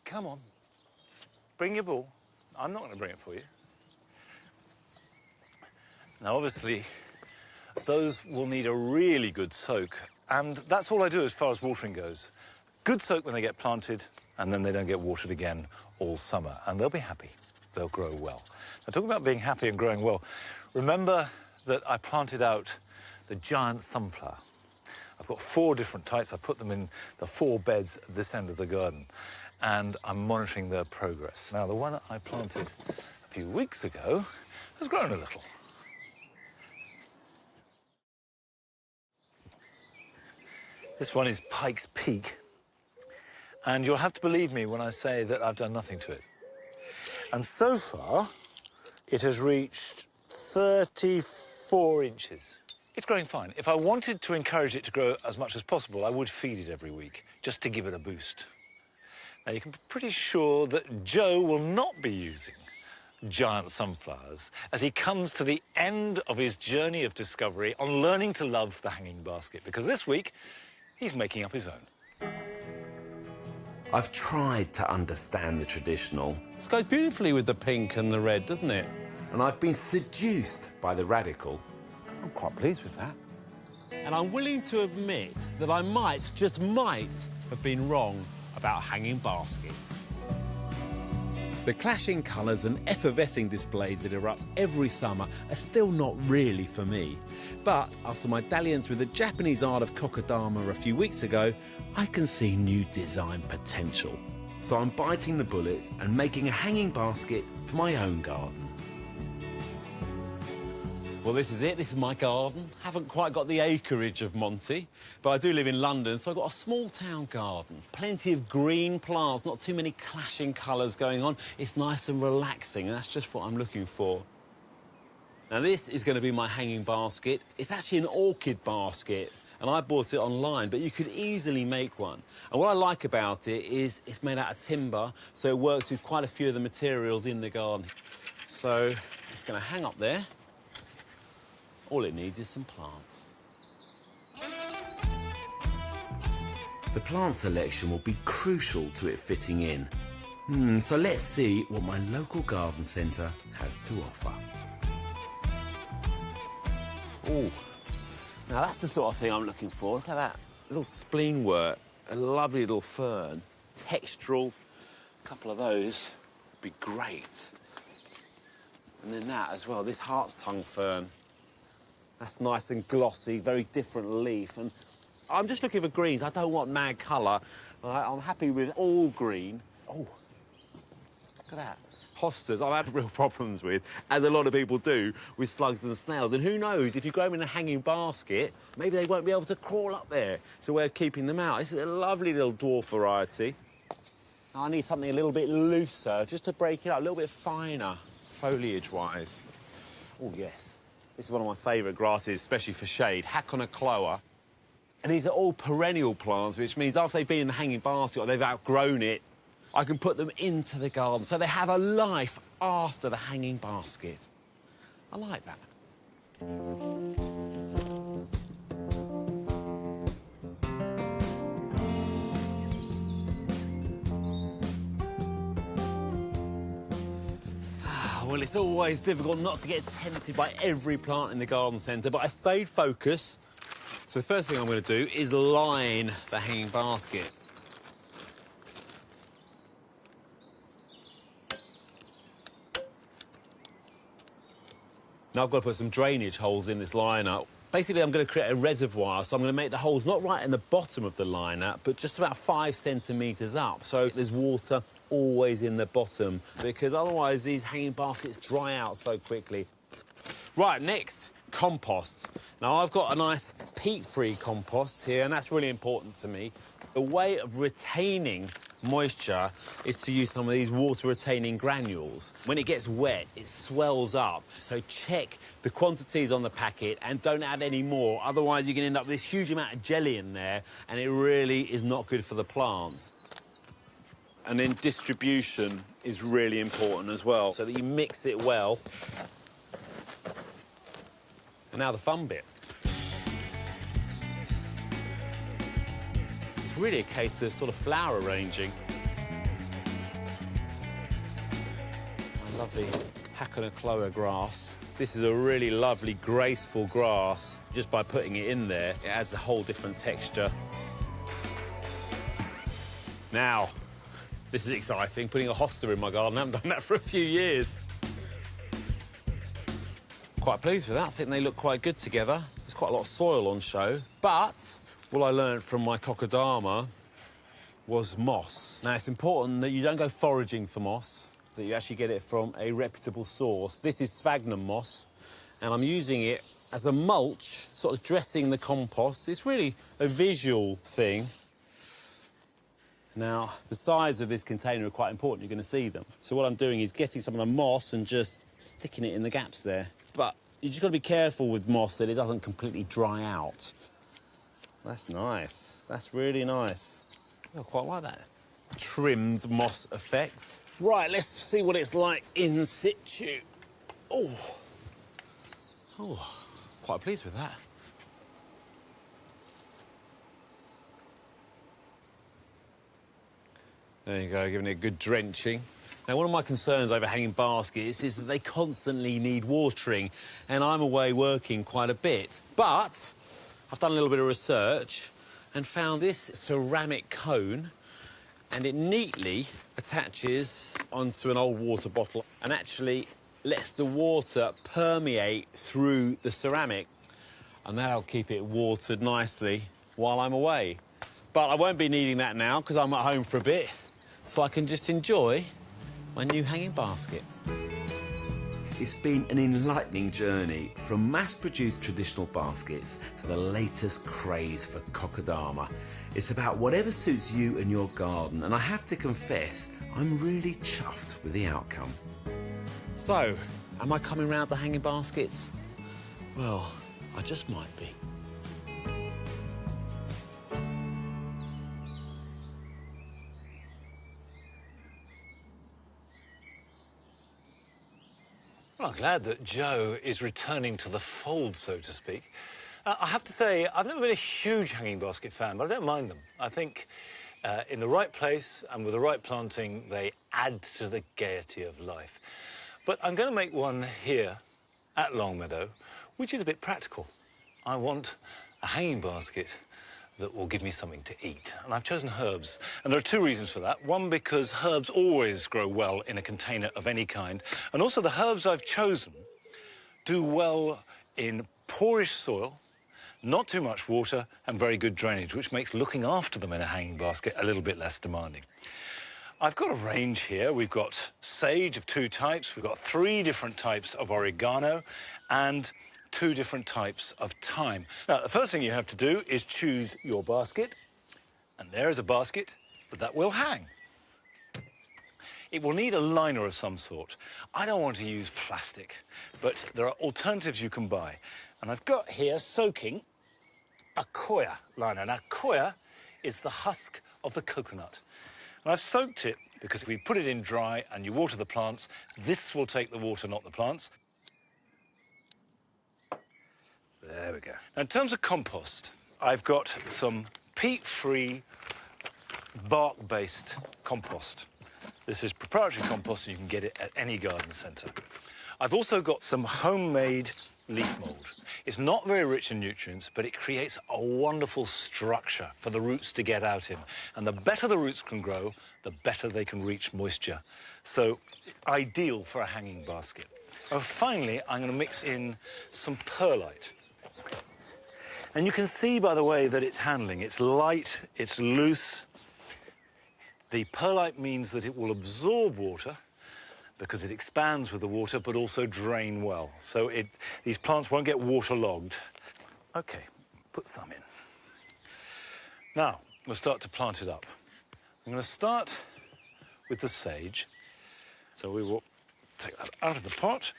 Come on, bring your ball. I'm not going to bring it for you. Now, obviously, those will need a really good soak, and that's all I do as far as watering goes. Good soak when they get planted, and then they don't get watered again all summer, and they'll be happy. They'll grow well. Now, talking about being happy and growing well, remember that I planted out the giant sunflower. I've got 4 different types. I put them in the 4 beds at this end of the garden, and I'm monitoring their progress. Now, the one I planted a few weeks ago has grown a little. This one is Pike's Peak, and you'll have to believe me when I say that I've done nothing to it. And so far, it has reached 34 inches. It's growing fine. If I wanted to encourage it to grow as much as possible, I would feed it every week, just to give it a boost. Now, you can be pretty sure that Joe will not be using giant sunflowers as he comes to the end of his journey of discovery on learning to love the hanging basket, because this week, he's making up his own. I've tried to understand the traditional. This goes beautifully with the pink and the red, doesn't it? And I've been seduced by the radical. I'm quite pleased with that. And I'm willing to admit that I might, just might, have been wrong about hanging baskets. The clashing colours and effervescing displays that erupt every summer are still not really for me. But after my dalliance with the Japanese art of kokedama a few weeks ago, I can see new design potential. So I'm biting the bullet and making a hanging basket for my own garden. Well, this is it. This is my garden. Haven't quite got the acreage of Monty, but I do live in London, so I've got a small town garden. Plenty of green plants, not too many clashing colours going on. It's nice and relaxing, and that's just what I'm looking for. Now, this is going to be my hanging basket. It's actually an orchid basket, and I bought it online, but you could easily make one. And what I like about it is it's made out of timber, so it works with quite a few of the materials in the garden. So it's going to hang up there. All it needs is some plants. The plant selection will be crucial to it fitting in. So let's see what my local garden centre has to offer. Oh, now that's the sort of thing I'm looking for. Look at that little spleen work, a lovely little fern, textural. A couple of those would be great. And then that as well, this hart's tongue fern. That's nice and glossy, very different leaf. And I'm just looking for greens. I don't want mad colour. I'm happy with all green. Oh, look at that. Hostas, I've had real problems with, as a lot of people do, with slugs and snails. And who knows, if you grow them in a hanging basket, maybe they won't be able to crawl up there. It's a way of keeping them out. This is a lovely little dwarf variety. I need something a little bit looser, just to break it up, a little bit finer, foliage-wise. Oh, yes. This is one of my favourite grasses, especially for shade, Hakonacloa. And these are all perennial plants, which means after they've been in the hanging basket or they've outgrown it, I can put them into the garden, so they have a life after the hanging basket. I like that. Well, it's always difficult not to get tempted by every plant in the garden centre, but I stayed focused. So the first thing I'm going to do is line the hanging basket. Now I've got to put some drainage holes in this liner. Basically, I'm going to create a reservoir, so I'm going to make the holes not right in the bottom of the liner, but just about 5 centimetres up, so there's water always in the bottom, because otherwise these hanging baskets dry out so quickly. Right, next, compost. Now, I've got a nice peat-free compost here, and that's really important to me. The way of retaining moisture is to use some of these water-retaining granules. When it gets wet, it swells up, so check the quantities on the packet and don't add any more, otherwise you can end up with this huge amount of jelly in there, and it really is not good for the plants. And then distribution is really important as well, so that you mix it well. And now the fun bit. It's really a case of sort of flower arranging. My lovely Hakonacloa grass. This is a really lovely, graceful grass. Just by putting it in there, it adds a whole different texture. Now, this is exciting, putting a hosta in my garden. I haven't done that for a few years. Quite pleased with that. I think they look quite good together. There's quite a lot of soil on show, but what I learned from my kokedama was moss. Now, it's important that you don't go foraging for moss, that you actually get it from a reputable source. This is sphagnum moss, and I'm using it as a mulch, sort of dressing the compost. It's really a visual thing. Now, the size of this container are quite important. You're going to see them. So what I'm doing is getting some of the moss and just sticking it in the gaps there. But you just got to be careful with moss that it doesn't completely dry out. That's nice. That's really nice. I quite like that trimmed moss effect. Right, let's see what it's like in situ. Oh, quite pleased with that. There you go, giving it a good drenching. Now, one of my concerns over hanging baskets is that they constantly need watering, and I'm away working quite a bit. But I've done a little bit of research and found this ceramic cone, and it neatly attaches onto an old water bottle and actually lets the water permeate through the ceramic, and that'll keep it watered nicely while I'm away. But I won't be needing that now because I'm at home for a bit, so I can just enjoy my new hanging basket. It's been an enlightening journey from mass-produced traditional baskets to the latest craze for kokedama. It's about whatever suits you and your garden, and I have to confess, I'm really chuffed with the outcome. So, am I coming round the hanging baskets? Well, I just might be. Well, I'm glad that Joe is returning to the fold, so to speak. I have to say, I've never been a huge hanging basket fan, but I don't mind them. I think in the right place and with the right planting, they add to the gaiety of life. But I'm going to make one here at Longmeadow, which is a bit practical. I want a hanging basket that will give me something to eat. And I've chosen herbs. And there are two reasons for that. One, because herbs always grow well in a container of any kind. And also the herbs I've chosen do well in poorish soil, not too much water, and very good drainage, which makes looking after them in a hanging basket a little bit less demanding. I've got a range here. We've got sage of 2 types. We've got 3 different types of oregano and 2 different types of thyme. Now, the first thing you have to do is choose your basket. And there is a basket, but that will hang. It will need a liner of some sort. I don't want to use plastic, but there are alternatives you can buy. And I've got here soaking a koya liner. Now, koya is the husk of the coconut. And I've soaked it because if we put it in dry and you water the plants, this will take the water, not the plants. There we go. Now, in terms of compost, I've got some peat-free, bark-based compost. This is proprietary compost, and you can get it at any garden centre. I've also got some homemade leaf mould. It's not very rich in nutrients, but it creates a wonderful structure for the roots to get out in. And the better the roots can grow, the better they can reach moisture. So, ideal for a hanging basket. And finally, I'm going to mix in some perlite. And you can see by the way that it's handling. It's light, it's loose. The perlite means that it will absorb water because it expands with the water, but also drain well. So these plants won't get waterlogged. Okay, put some in. Now, we'll start to plant it up. I'm going to start with the sage. So we will take that out of the pot.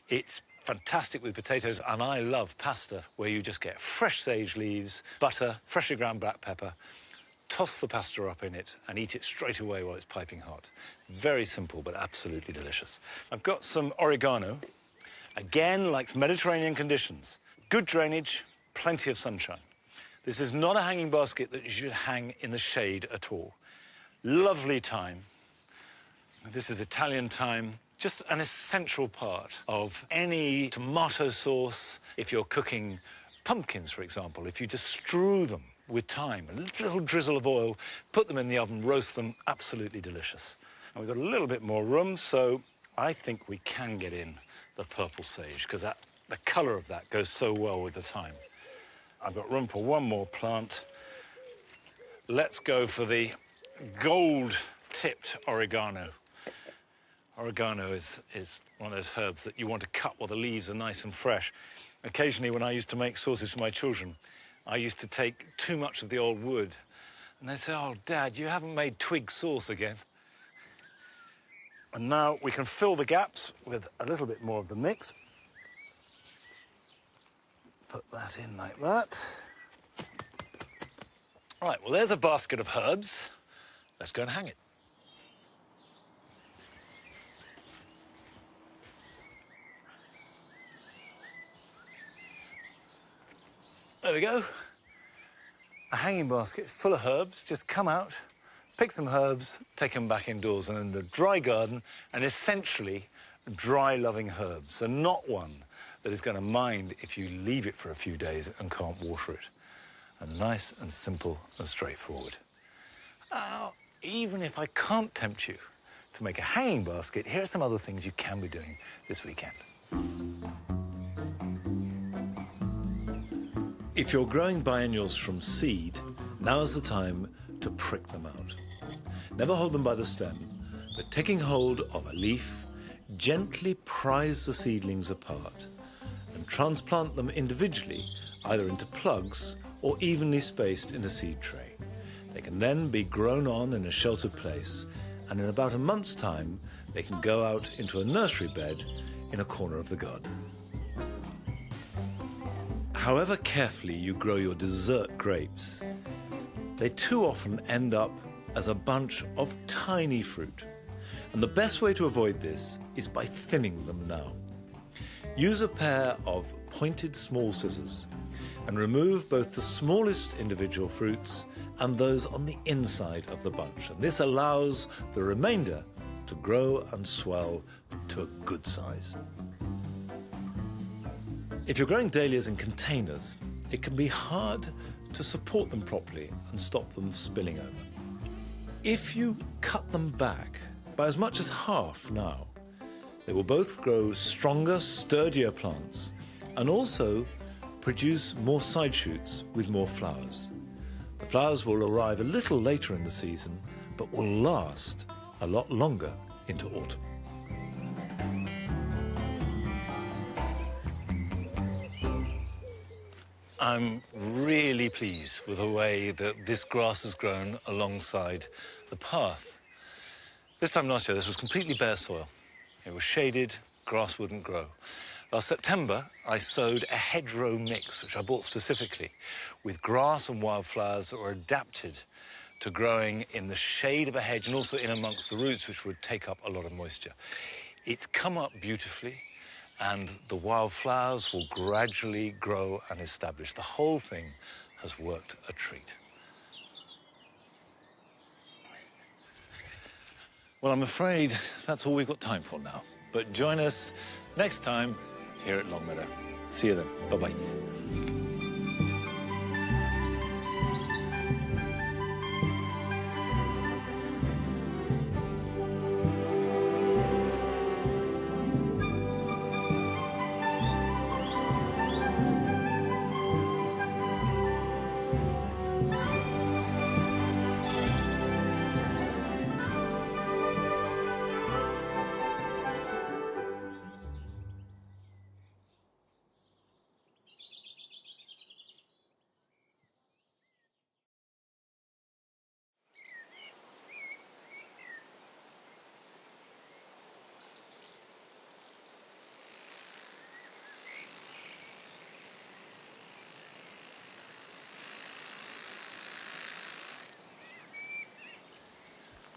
It's fantastic with potatoes, and I love pasta, where you just get fresh sage leaves, butter, freshly ground black pepper, toss the pasta up in it, and eat it straight away while it's piping hot. Very simple, but absolutely delicious. I've got some oregano. Again, likes Mediterranean conditions. Good drainage, plenty of sunshine. This is not a hanging basket that you should hang in the shade at all. Lovely thyme. This is Italian thyme. Just an essential part of any tomato sauce. If you're cooking pumpkins, for example, if you just strew them with thyme, a little drizzle of oil, put them in the oven, roast them, absolutely delicious. And we've got a little bit more room, so I think we can get in the purple sage, because the colour of that goes so well with the thyme. I've got room for one more plant. Let's go for the gold-tipped oregano. Oregano is one of those herbs that you want to cut while the leaves are nice and fresh. Occasionally, when I used to make sauces for my children, I used to take too much of the old wood. And they'd say, "Oh, Dad, you haven't made twig sauce again." And now we can fill the gaps with a little bit more of the mix. Put that in like that. All right, well, there's a basket of herbs. Let's go and hang it. There we go. A hanging basket full of herbs. Just come out, pick some herbs, take them back indoors. And in the dry garden, and essentially dry-loving herbs. And not one that is going to mind if you leave it for a few days and can't water it. And nice and simple and straightforward. Now, even if I can't tempt you to make a hanging basket, here are some other things you can be doing this weekend. If you're growing biennials from seed, now's the time to prick them out. Never hold them by the stem, but taking hold of a leaf, gently prise the seedlings apart and transplant them individually, either into plugs or evenly spaced in a seed tray. They can then be grown on in a sheltered place, and in about a month's time, they can go out into a nursery bed in a corner of the garden. However carefully you grow your dessert grapes, they too often end up as a bunch of tiny fruit. And the best way to avoid this is by thinning them now. Use a pair of pointed small scissors and remove both the smallest individual fruits and those on the inside of the bunch. And this allows the remainder to grow and swell to a good size. If you're growing dahlias in containers, it can be hard to support them properly and stop them spilling over. If you cut them back by as much as half now, they will both grow stronger, sturdier plants and also produce more side shoots with more flowers. The flowers will arrive a little later in the season, but will last a lot longer into autumn. I'm really pleased with the way that this grass has grown alongside the path. This time last year, this was completely bare soil. It was shaded, grass wouldn't grow. Last September, I sowed a hedgerow mix, which I bought specifically, with grass and wildflowers that were adapted to growing in the shade of a hedge and also in amongst the roots, which would take up a lot of moisture. It's come up beautifully, and the wildflowers will gradually grow and establish. The whole thing has worked a treat. Well, I'm afraid that's all we've got time for now. But join us next time here at Longmeadow. See you then. Bye-bye.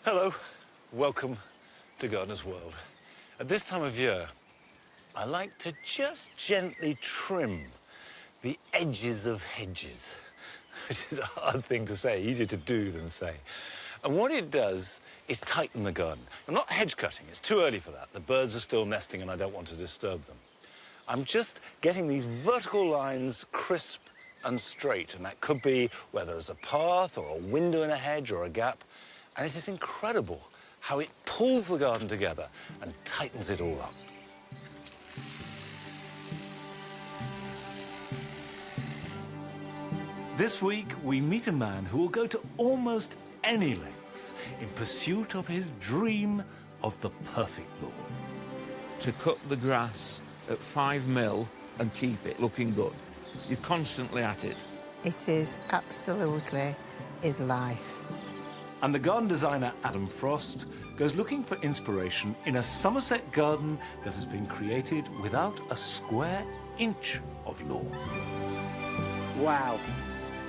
Hello, welcome to Gardener's World. At this time of year, I like to just gently trim the edges of hedges, which is a hard thing to say, easier to do than say. And what it does is tighten the garden. I'm not hedge cutting, it's too early for that. The birds are still nesting and I don't want to disturb them. I'm just getting these vertical lines crisp and straight, and that could be where there's a path or a window in a hedge or a gap. And it is incredible how it pulls the garden together and tightens it all up. This week, we meet a man who will go to almost any lengths in pursuit of his dream of the perfect lawn. To cut the grass at 5 mil and keep it looking good. You're constantly at it. It is absolutely his life. And the garden designer Adam Frost goes looking for inspiration in a Somerset garden that has been created without a square inch of lawn. Wow,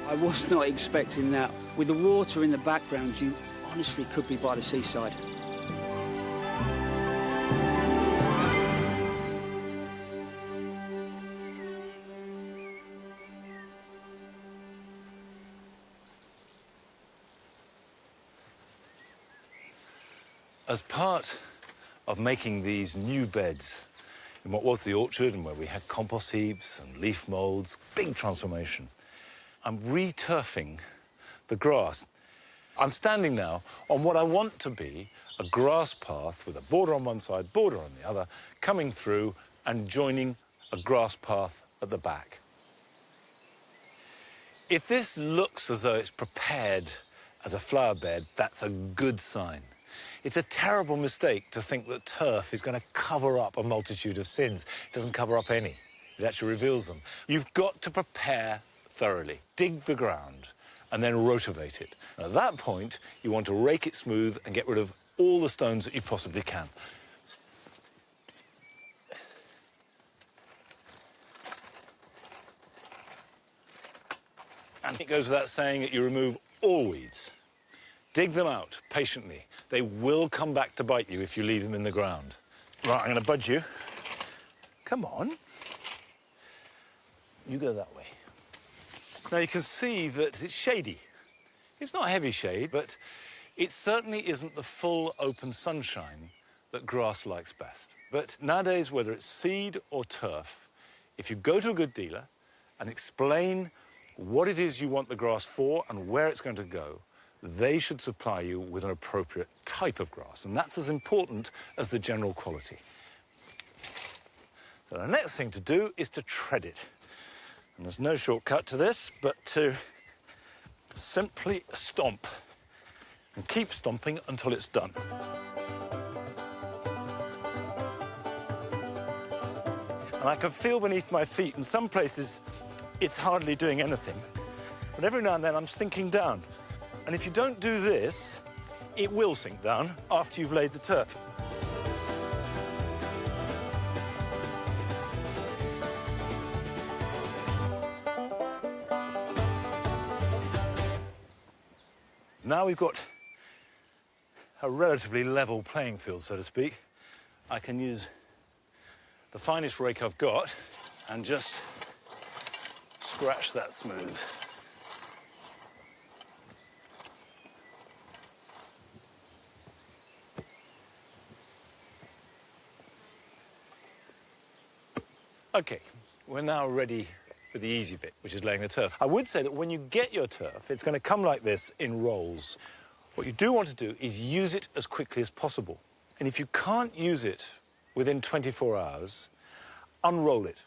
I was not expecting that. With the water in the background, you honestly could be by the seaside. As part of making these new beds in what was the orchard and where we had compost heaps and leaf moulds, big transformation, I'm re-turfing the grass. I'm standing now on what I want to be a grass path with a border on one side, border on the other, coming through and joining a grass path at the back. If this looks as though it's prepared as a flower bed, that's a good sign. It's a terrible mistake to think that turf is going to cover up a multitude of sins. It doesn't cover up any. It actually reveals them. You've got to prepare thoroughly. Dig the ground and then rotivate it. And at that point, you want to rake it smooth and get rid of all the stones that you possibly can. And it goes without saying that you remove all weeds. Dig them out patiently. They will come back to bite you if you leave them in the ground. Right, I'm going to budge you. Come on. You go that way. Now you can see that it's shady. It's not heavy shade, but it certainly isn't the full open sunshine that grass likes best. But nowadays, whether it's seed or turf, if you go to a good dealer and explain what it is you want the grass for and where it's going to go, they should supply you with an appropriate type of grass, and that's as important as the general quality. So the next thing to do is to tread it. And there's no shortcut to this, but to simply stomp and keep stomping until it's done. And I can feel beneath my feet, in some places, it's hardly doing anything. But every now and then, I'm sinking down. And if you don't do this, it will sink down after you've laid the turf. Now we've got a relatively level playing field, so to speak. I can use the finest rake I've got and just scratch that smooth. Okay, we're now ready for the easy bit, which is laying the turf. I would say that when you get your turf, it's going to come like this in rolls. What you do want to do is use it as quickly as possible. And if you can't use it within 24 hours, unroll it,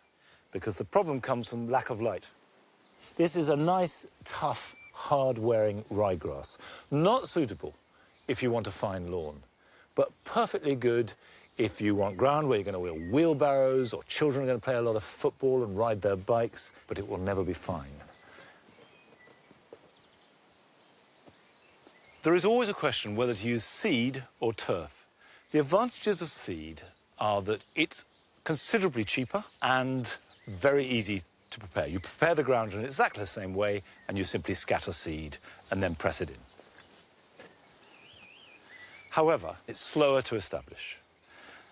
because the problem comes from lack of light. This is a nice, tough, hard-wearing ryegrass. Not suitable if you want a fine lawn, but perfectly good if you want ground where you're going to wheel wheelbarrows or children are going to play a lot of football and ride their bikes, but it will never be fine. There is always a question whether to use seed or turf. The advantages of seed are that it's considerably cheaper and very easy to prepare. You prepare the ground in exactly the same way and you simply scatter seed and then press it in. However, it's slower to establish.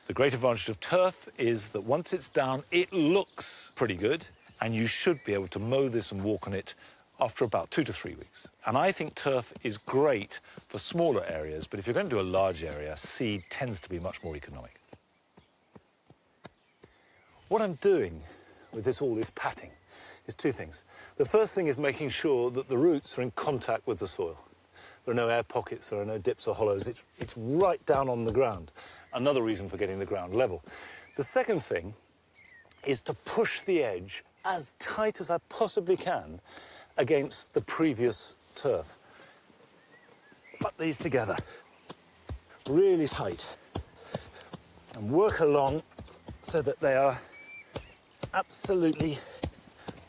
The great advantage of turf is that once it's down, it looks pretty good, and you should be able to mow this and walk on it after about 2 to 3 weeks. And I think turf is great for smaller areas, but if you're going to do a large area, seed tends to be much more economic. What I'm doing with all this patting is two things. The first thing is making sure that the roots are in contact with the soil. There are no air pockets, there are no dips or hollows. It's right down on the ground. Another reason for getting the ground level. The second thing is to push the edge as tight as I possibly can against the previous turf. Put these together really tight and work along so that they are absolutely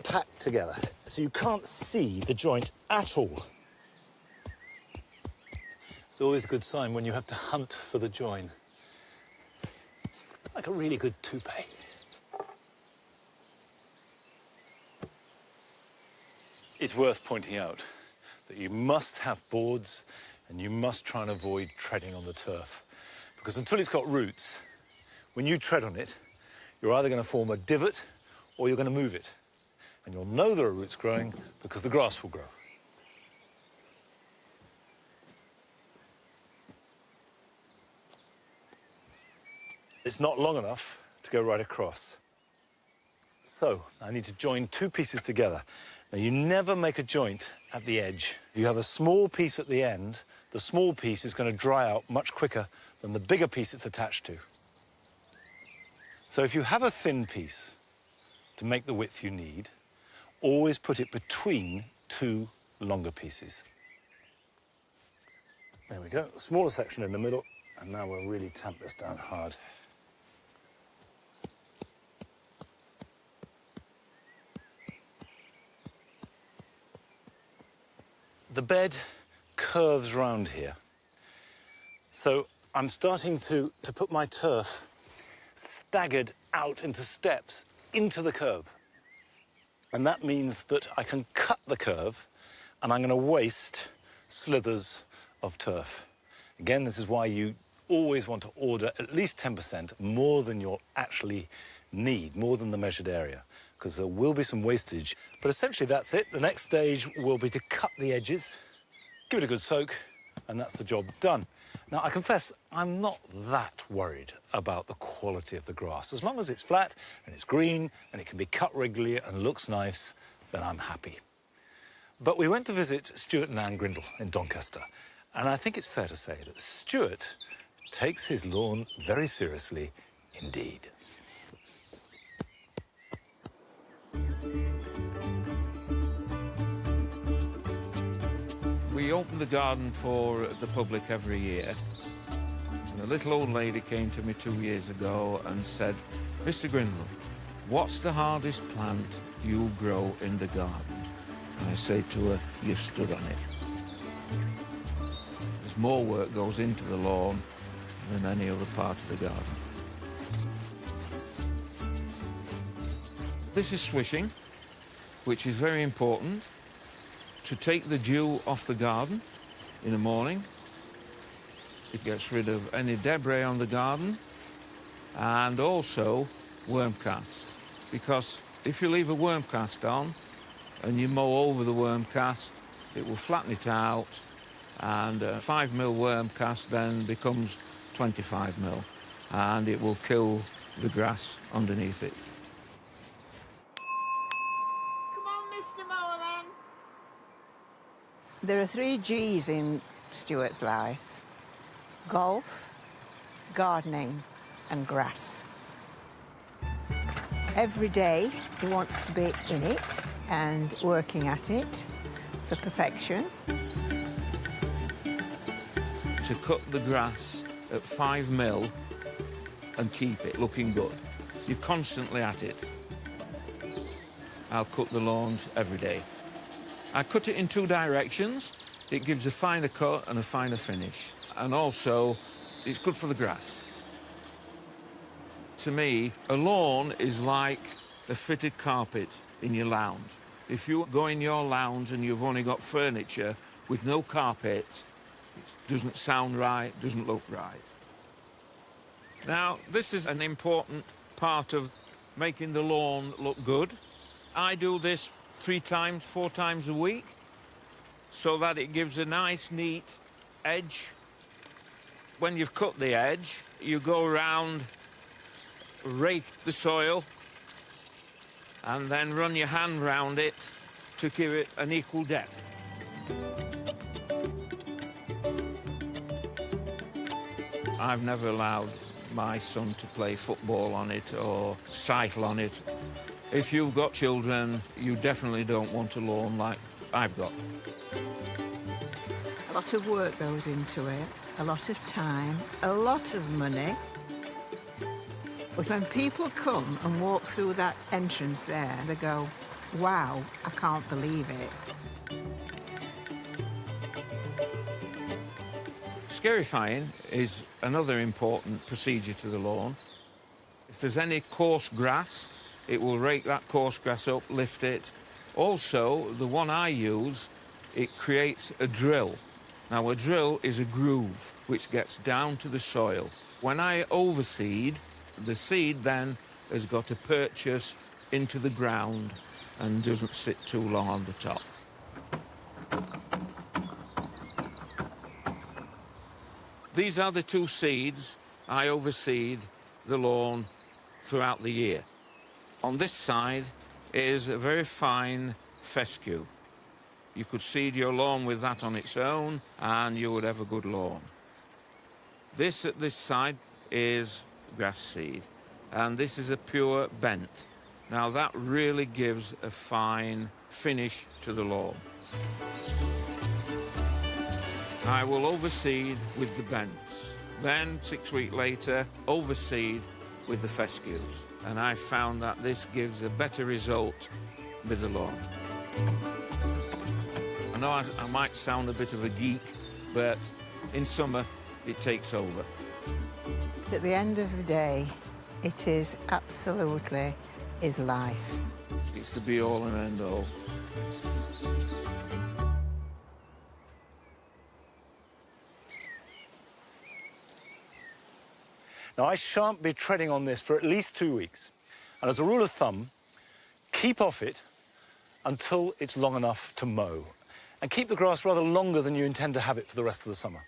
packed together. So you can't see the joint at all. It's always a good sign when you have to hunt for the join. Like a really good toupee. It's worth pointing out that you must have boards and you must try and avoid treading on the turf. Because until it's got roots, when you tread on it, you're either going to form a divot or you're going to move it. And you'll know there are roots growing because the grass will grow. It's not long enough to go right across. So I need to join two pieces together. Now, you never make a joint at the edge. If you have a small piece at the end, the small piece is going to dry out much quicker than the bigger piece it's attached to. So if you have a thin piece to make the width you need, always put it between two longer pieces. There we go, smaller section in the middle, and now we'll really tamp this down hard. The bed curves round here. So I'm starting to put my turf staggered out into steps into the curve. And that means that I can cut the curve and I'm going to waste slithers of turf. Again, this is why you always want to order at least 10% more than you'll actually need, more than the measured area, because there will be some wastage. But essentially that's it. The next stage will be to cut the edges, give it a good soak, and that's the job done. Now, I confess, I'm not that worried about the quality of the grass. As long as it's flat and it's green and it can be cut regularly and looks nice, then I'm happy. But we went to visit Stuart and Anne Grindle in Doncaster, and I think it's fair to say that Stuart takes his lawn very seriously indeed. We open the garden for the public every year. And a little old lady came to me 2 years ago and said, "Mr. Grindle, what's the hardest plant you grow in the garden?" And I say to her, "You stood on it." There's more work goes into the lawn than any other part of the garden. This is swishing, which is very important to take the dew off the garden in the morning. It gets rid of any debris on the garden and also worm casts. Because if you leave a worm cast on and you mow over the worm cast, it will flatten it out, and a 5mm worm cast then becomes 25mm, and it will kill the grass underneath it. There are 3 G's in Stuart's life: golf, gardening and grass. Every day he wants to be in it and working at it for perfection. To cut the grass at 5mm and keep it looking good, you're constantly at it. I'll cut the lawns every day. I cut it in 2 directions. It gives a finer cut and a finer finish. And also, it's good for the grass. To me, a lawn is like a fitted carpet in your lounge. If you go in your lounge and you've only got furniture with no carpet, it doesn't sound right, doesn't look right. Now, this is an important part of making the lawn look good. I do this 3 times, 4 times a week, so that it gives a nice, neat edge. When you've cut the edge, you go around, rake the soil, and then run your hand round it to give it an equal depth. I've never allowed my son to play football on it or cycle on it. If you've got children, you definitely don't want a lawn like I've got. A lot of work goes into it, a lot of time, a lot of money. But when people come and walk through that entrance there, they go, "Wow, I can't believe it." Scarifying is another important procedure to the lawn. If there's any coarse grass, it will rake that coarse grass up, lift it. Also, the one I use, it creates a drill. Now, a drill is a groove which gets down to the soil. When I overseed, the seed then has got to purchase into the ground and doesn't sit too long on the top. These are the 2 seeds I overseed the lawn throughout the year. On this side is a very fine fescue. You could seed your lawn with that on its own, and you would have a good lawn. This at this side is grass seed, and this is a pure bent. Now that really gives a fine finish to the lawn. I will overseed with the bents. Then 6 weeks later, overseed with the fescues. And I found that this gives a better result with the lawn. I know I might sound a bit of a geek, but in summer, it takes over. At the end of the day, it is absolutely his life. It's the be-all and end-all. Now, I shan't be treading on this for at least 2 weeks. And as a rule of thumb, keep off it until it's long enough to mow. And keep the grass rather longer than you intend to have it for the rest of the summer.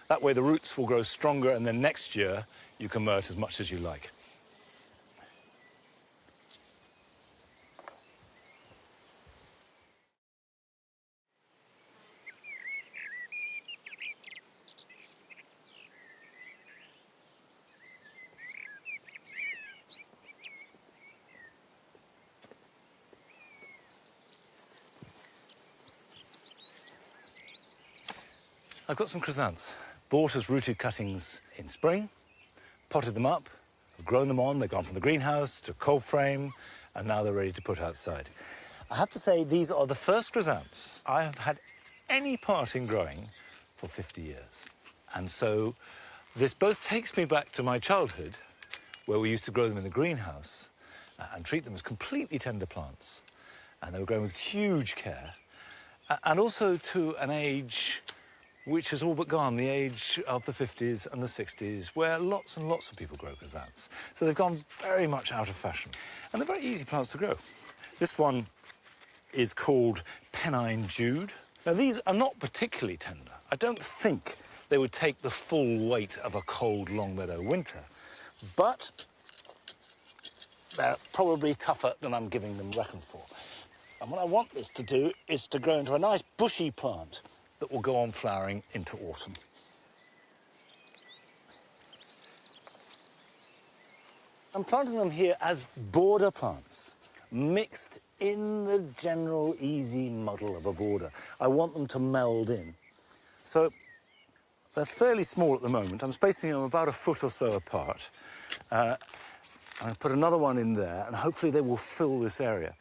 That way the roots will grow stronger, and then next year you can mow it as much as you like. I've got some chrysanthemums, bought as rooted cuttings in spring, potted them up, I've grown them on, they've gone from the greenhouse to cold frame, and now they're ready to put outside. I have to say, these are the first chrysanthemums I have had any part in growing for 50 years. And so this both takes me back to my childhood, where we used to grow them in the greenhouse and treat them as completely tender plants. And they were grown with huge care, and also to an age which has all but gone, the age of the 50s and the 60s, where lots and lots of people grow chrysanthemums. So they've gone very much out of fashion. And they're very easy plants to grow. This one is called Pennine Jude. Now, these are not particularly tender. I don't think they would take the full weight of a cold Longmeadow winter, but they're probably tougher than I'm giving them reckon for. And what I want this to do is to grow into a nice bushy plant that will go on flowering into autumn. I'm planting them here as border plants, mixed in the general easy muddle of a border. I want them to meld in. So they're fairly small at the moment. I'm spacing them about a foot or so apart. I'll put another one in there, and hopefully they will fill this area.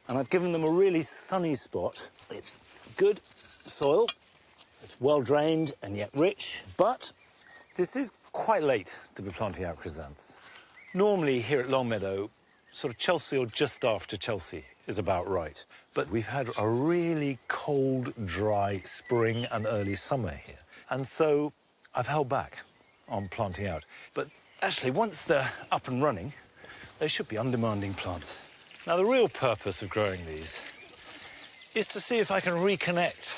And I've given them a really sunny spot. It's good soil. It's well drained and yet rich, but this is quite late to be planting out chrysanthemums. Normally here at Longmeadow, sort of Chelsea or just after Chelsea is about right. But we've had a really cold, dry spring and early summer here. And so I've held back on planting out. But actually, once they're up and running, they should be undemanding plants. Now, the real purpose of growing these is to see if I can reconnect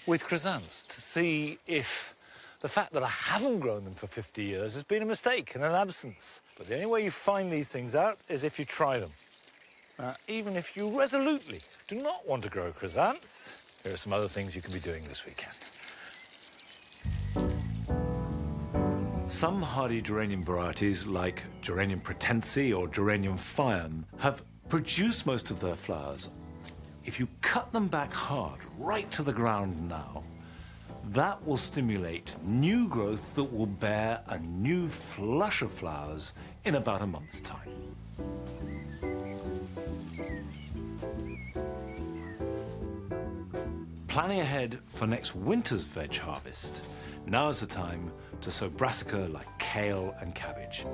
with chrysanthemums, to see if the fact that I haven't grown them for 50 years has been a mistake and an absence. But the only way you find these things out is if you try them. Even if you resolutely do not want to grow chrysanthemums, there are some other things you can be doing this weekend. Some hardy geranium varieties, like Geranium pratense or Geranium phaeum, have produced most of their flowers. If you cut them back hard, right to the ground now, that will stimulate new growth that will bear a new flush of flowers in about a month's time. Planning ahead for next winter's veg harvest, now is the time to sow brassica like kale and cabbage.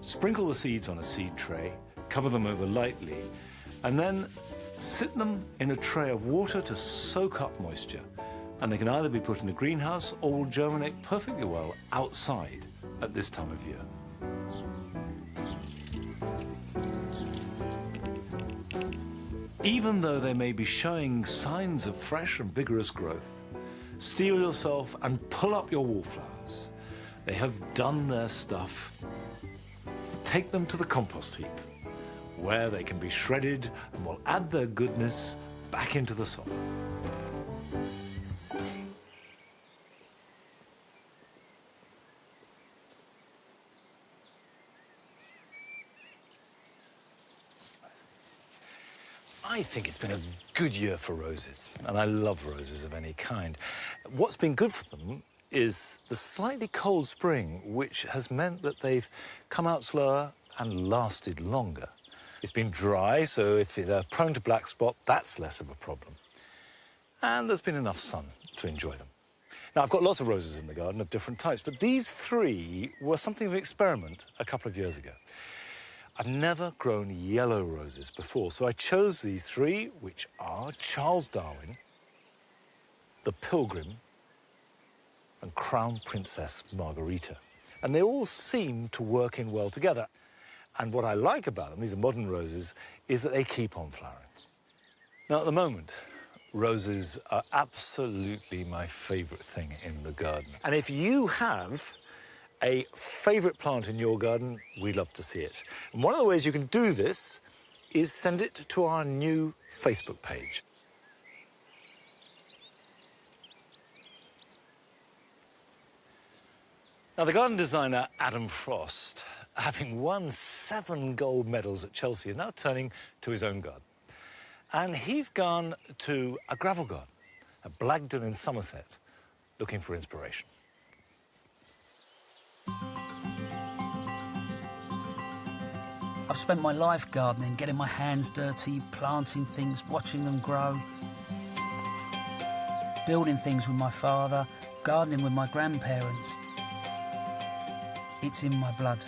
Sprinkle the seeds on a seed tray, cover them over lightly, and then sit them in a tray of water to soak up moisture. And they can either be put in the greenhouse or will germinate perfectly well outside at this time of year. Even though they may be showing signs of fresh and vigorous growth, steel yourself and pull up your wallflowers. They have done their stuff. Take them to the compost heap, where they can be shredded and will add their goodness back into the soil. I think it's been a good year for roses, and I love roses of any kind. What's been good for them is the slightly cold spring, which has meant that they've come out slower and lasted longer. It's been dry, so if they're prone to black spot, that's less of a problem. And there's been enough sun to enjoy them. Now, I've got lots of roses in the garden of different types, but these three were something of an experiment a couple of years ago. I've never grown yellow roses before, so I chose these three, which are Charles Darwin, the Pilgrim, and Crown Princess Margarita. And they all seem to work in well together. And what I like about them, these are modern roses, is that they keep on flowering. Now, at the moment, roses are absolutely my favourite thing in the garden. And if you have a favourite plant in your garden, we'd love to see it. And one of the ways you can do this is send it to our new Facebook page. Now, the garden designer Adam Frost, having won 7 gold medals at Chelsea, is now turning to his own garden. And he's gone to a gravel garden at Blagdon in Somerset, looking for inspiration. I've spent my life gardening, getting my hands dirty, planting things, watching them grow, building things with my father, gardening with my grandparents. It's in my blood.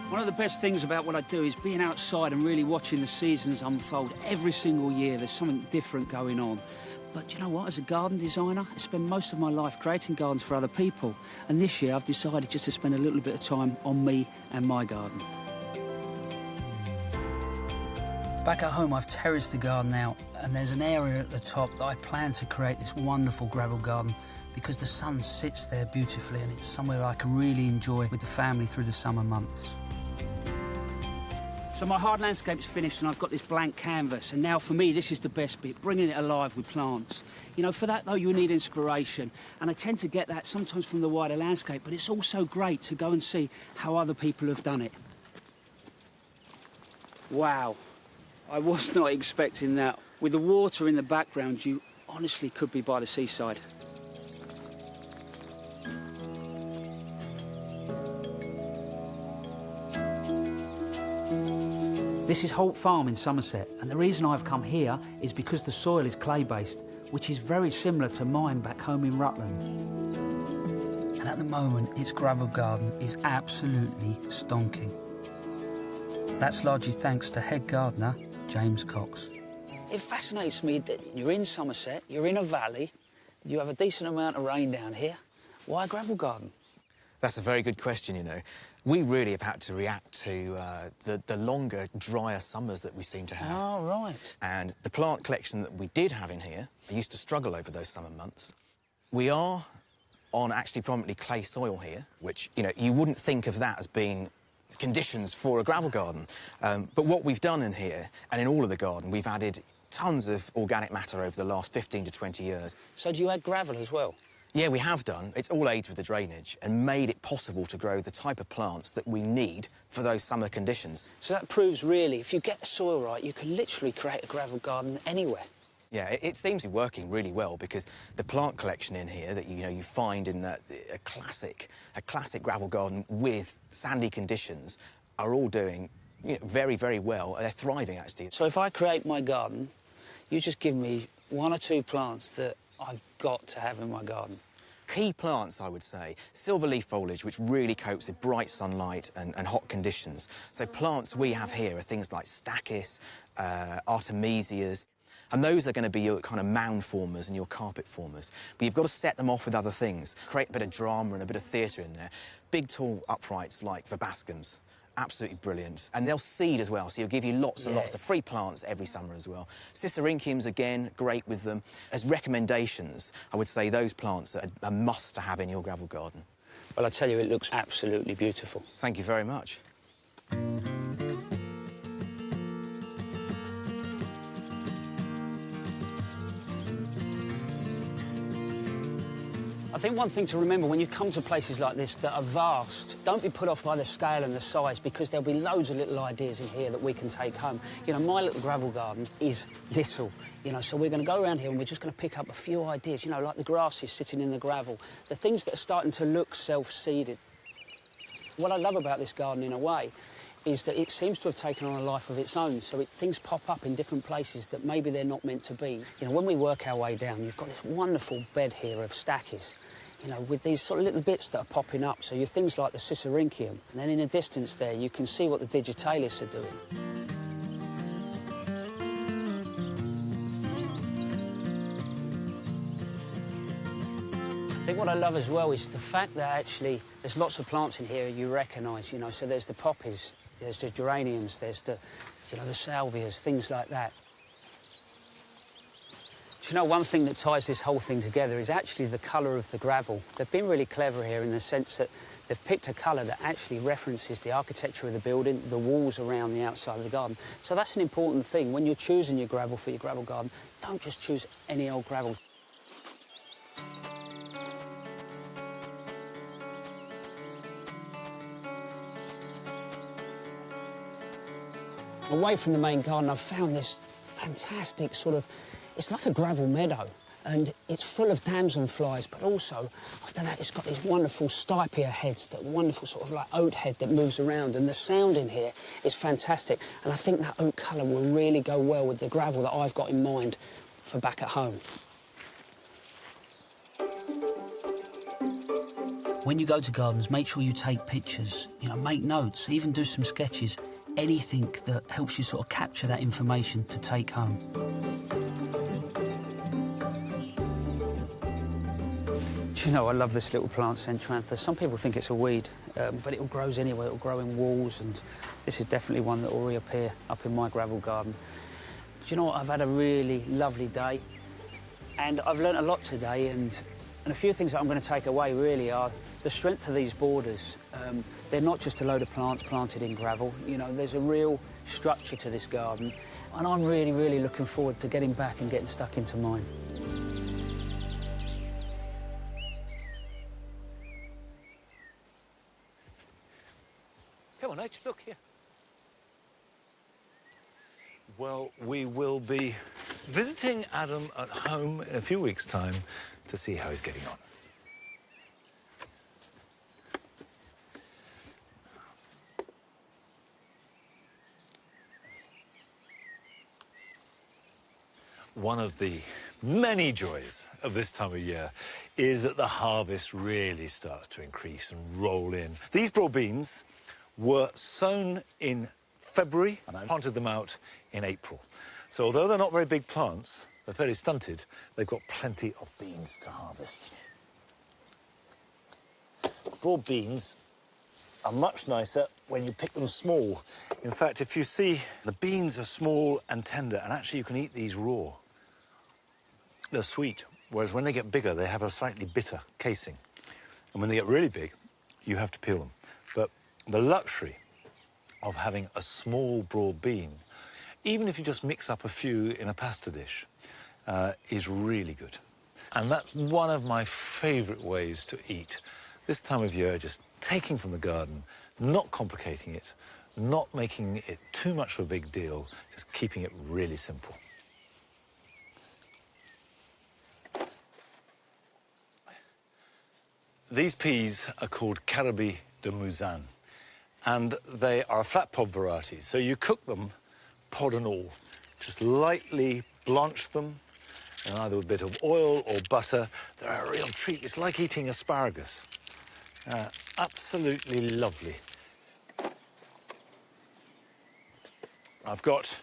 One of the best things about what I do is being outside and really watching the seasons unfold. Every single year there's something different going on. But you know what, as a garden designer, I spend most of my life creating gardens for other people. And this year I've decided just to spend a little bit of time on me and my garden. Back at home, I've terraced the garden out, and there's an area at the top that I plan to create this wonderful gravel garden because the sun sits there beautifully and it's somewhere I can really enjoy with the family through the summer months. So my hard landscape's finished and I've got this blank canvas, and now for me this is the best bit, bringing it alive with plants. You know, for that though you need inspiration, and I tend to get that sometimes from the wider landscape, but it's also great to go and see how other people have done it. Wow, I was not expecting that. With the water in the background, you honestly could be by the seaside. This is Holt Farm in Somerset, and the reason I've come here is because the soil is clay-based, which is very similar to mine back home in Rutland. And at the moment, its gravel garden is absolutely stonking. That's largely thanks to head gardener James Cox. It fascinates me that you're in Somerset, you're in a valley, you have a decent amount of rain down here. Why a gravel garden? That's a very good question, you know. We really have had to react to the longer, drier summers that we seem to have. Oh, right. And the plant collection that we did have in here, I used to struggle over those summer months. We are on actually predominantly clay soil here, which, you know, you wouldn't think of that as being conditions for a gravel garden. But what we've done in here, and in all of the garden, we've added tons of organic matter over the last 15 to 20 years. So do you add gravel as well? Yeah, we have done. It's all aids with the drainage and made it possible to grow the type of plants that we need for those summer conditions. So that proves, really, if you get the soil right, you can literally create a gravel garden anywhere. Yeah, it seems to be working really well because the plant collection in here that you find in a classic gravel garden with sandy conditions are all doing very, very well. They're thriving, actually. So if I create my garden, you just give me 1 or 2 plants that I've got to have in my garden. Key plants, I would say, silver leaf foliage, which really copes with bright sunlight and hot conditions. So plants we have here are things like stachys, artemisias, and those are going to be your kind of mound formers and your carpet formers. But you've got to set them off with other things, create a bit of drama and a bit of theatre in there. Big, tall uprights like verbascums. Absolutely brilliant. And they'll seed as well, so you'll give you lots and lots of free plants every summer as well. Cicericiums, again, great with them. As recommendations, I would say those plants are a must to have in your gravel garden. Well, I tell you, it looks absolutely beautiful. Thank you very much. I think one thing to remember when you come to places like this that are vast, don't be put off by the scale and the size, because there'll be loads of little ideas in here that we can take home. You know, my little gravel garden is little, you know, so we're going to go around here and we're just going to pick up a few ideas, you know, like the grasses sitting in the gravel, the things that are starting to look self-seeded. What I love about this garden, in a way, is that it seems to have taken on a life of its own, so things pop up in different places that maybe they're not meant to be. You know, when we work our way down, you've got this wonderful bed here of stachys, you know, with these sort of little bits that are popping up, so you're things like the Cicericium. And then in the distance there, you can see what the digitalis are doing. I think what I love as well is the fact that actually there's lots of plants in here you recognise, you know, so there's the poppies, there's the geraniums, there's the, you know, the salvias, things like that. Do you know, one thing that ties this whole thing together is actually the colour of the gravel. They've been really clever here in the sense that they've picked a colour that actually references the architecture of the building, the walls around the outside of the garden. So that's an important thing. When you're choosing your gravel for your gravel garden, don't just choose any old gravel. Away from the main garden, I've found this fantastic sort of, it's like a gravel meadow, and it's full of damselflies, but also, after that, it's got these wonderful stipia heads, that wonderful sort of like oat head that moves around, and the sound in here is fantastic, and I think that oat colour will really go well with the gravel that I've got in mind for back at home. When you go to gardens, make sure you take pictures, you know, make notes, even do some sketches. Anything that helps you sort of capture that information to take home. Do you know, I love this little plant, Centranthus. Some people think it's a weed, but it grows anywhere. It'll grow in walls, and this is definitely one that will reappear up in my gravel garden. Do you know what? I've had a really lovely day, and I've learnt a lot today, and a few things that I'm going to take away, really, are the strength of these borders. They're not just a load of plants planted in gravel. You know, there's a real structure to this garden, and I'm really, really looking forward to getting back and getting stuck into mine. Come on, H, look here. Well, we will be visiting Adam at home in a few weeks' time to see how he's getting on. One of the many joys of this time of year is that the harvest really starts to increase and roll in. These broad beans were sown in February, and I planted them out in April. So although they're not very big plants, they're fairly stunted, they've got plenty of beans to harvest. Broad beans are much nicer when you pick them small. In fact, if you see, the beans are small and tender, and actually you can eat these raw. They're sweet, whereas when they get bigger, they have a slightly bitter casing. And when they get really big, you have to peel them. But the luxury of having a small broad bean, even if you just mix up a few in a pasta dish, is really good. And that's one of my favourite ways to eat. This time of year, just taking from the garden, not complicating it, not making it too much of a big deal, just keeping it really simple. These peas are called Carabi de Mouzan, and they are a flat pod variety. So you cook them, pod and all. Just lightly blanch them in either a bit of oil or butter. They're a real treat. It's like eating asparagus. Absolutely lovely. I've got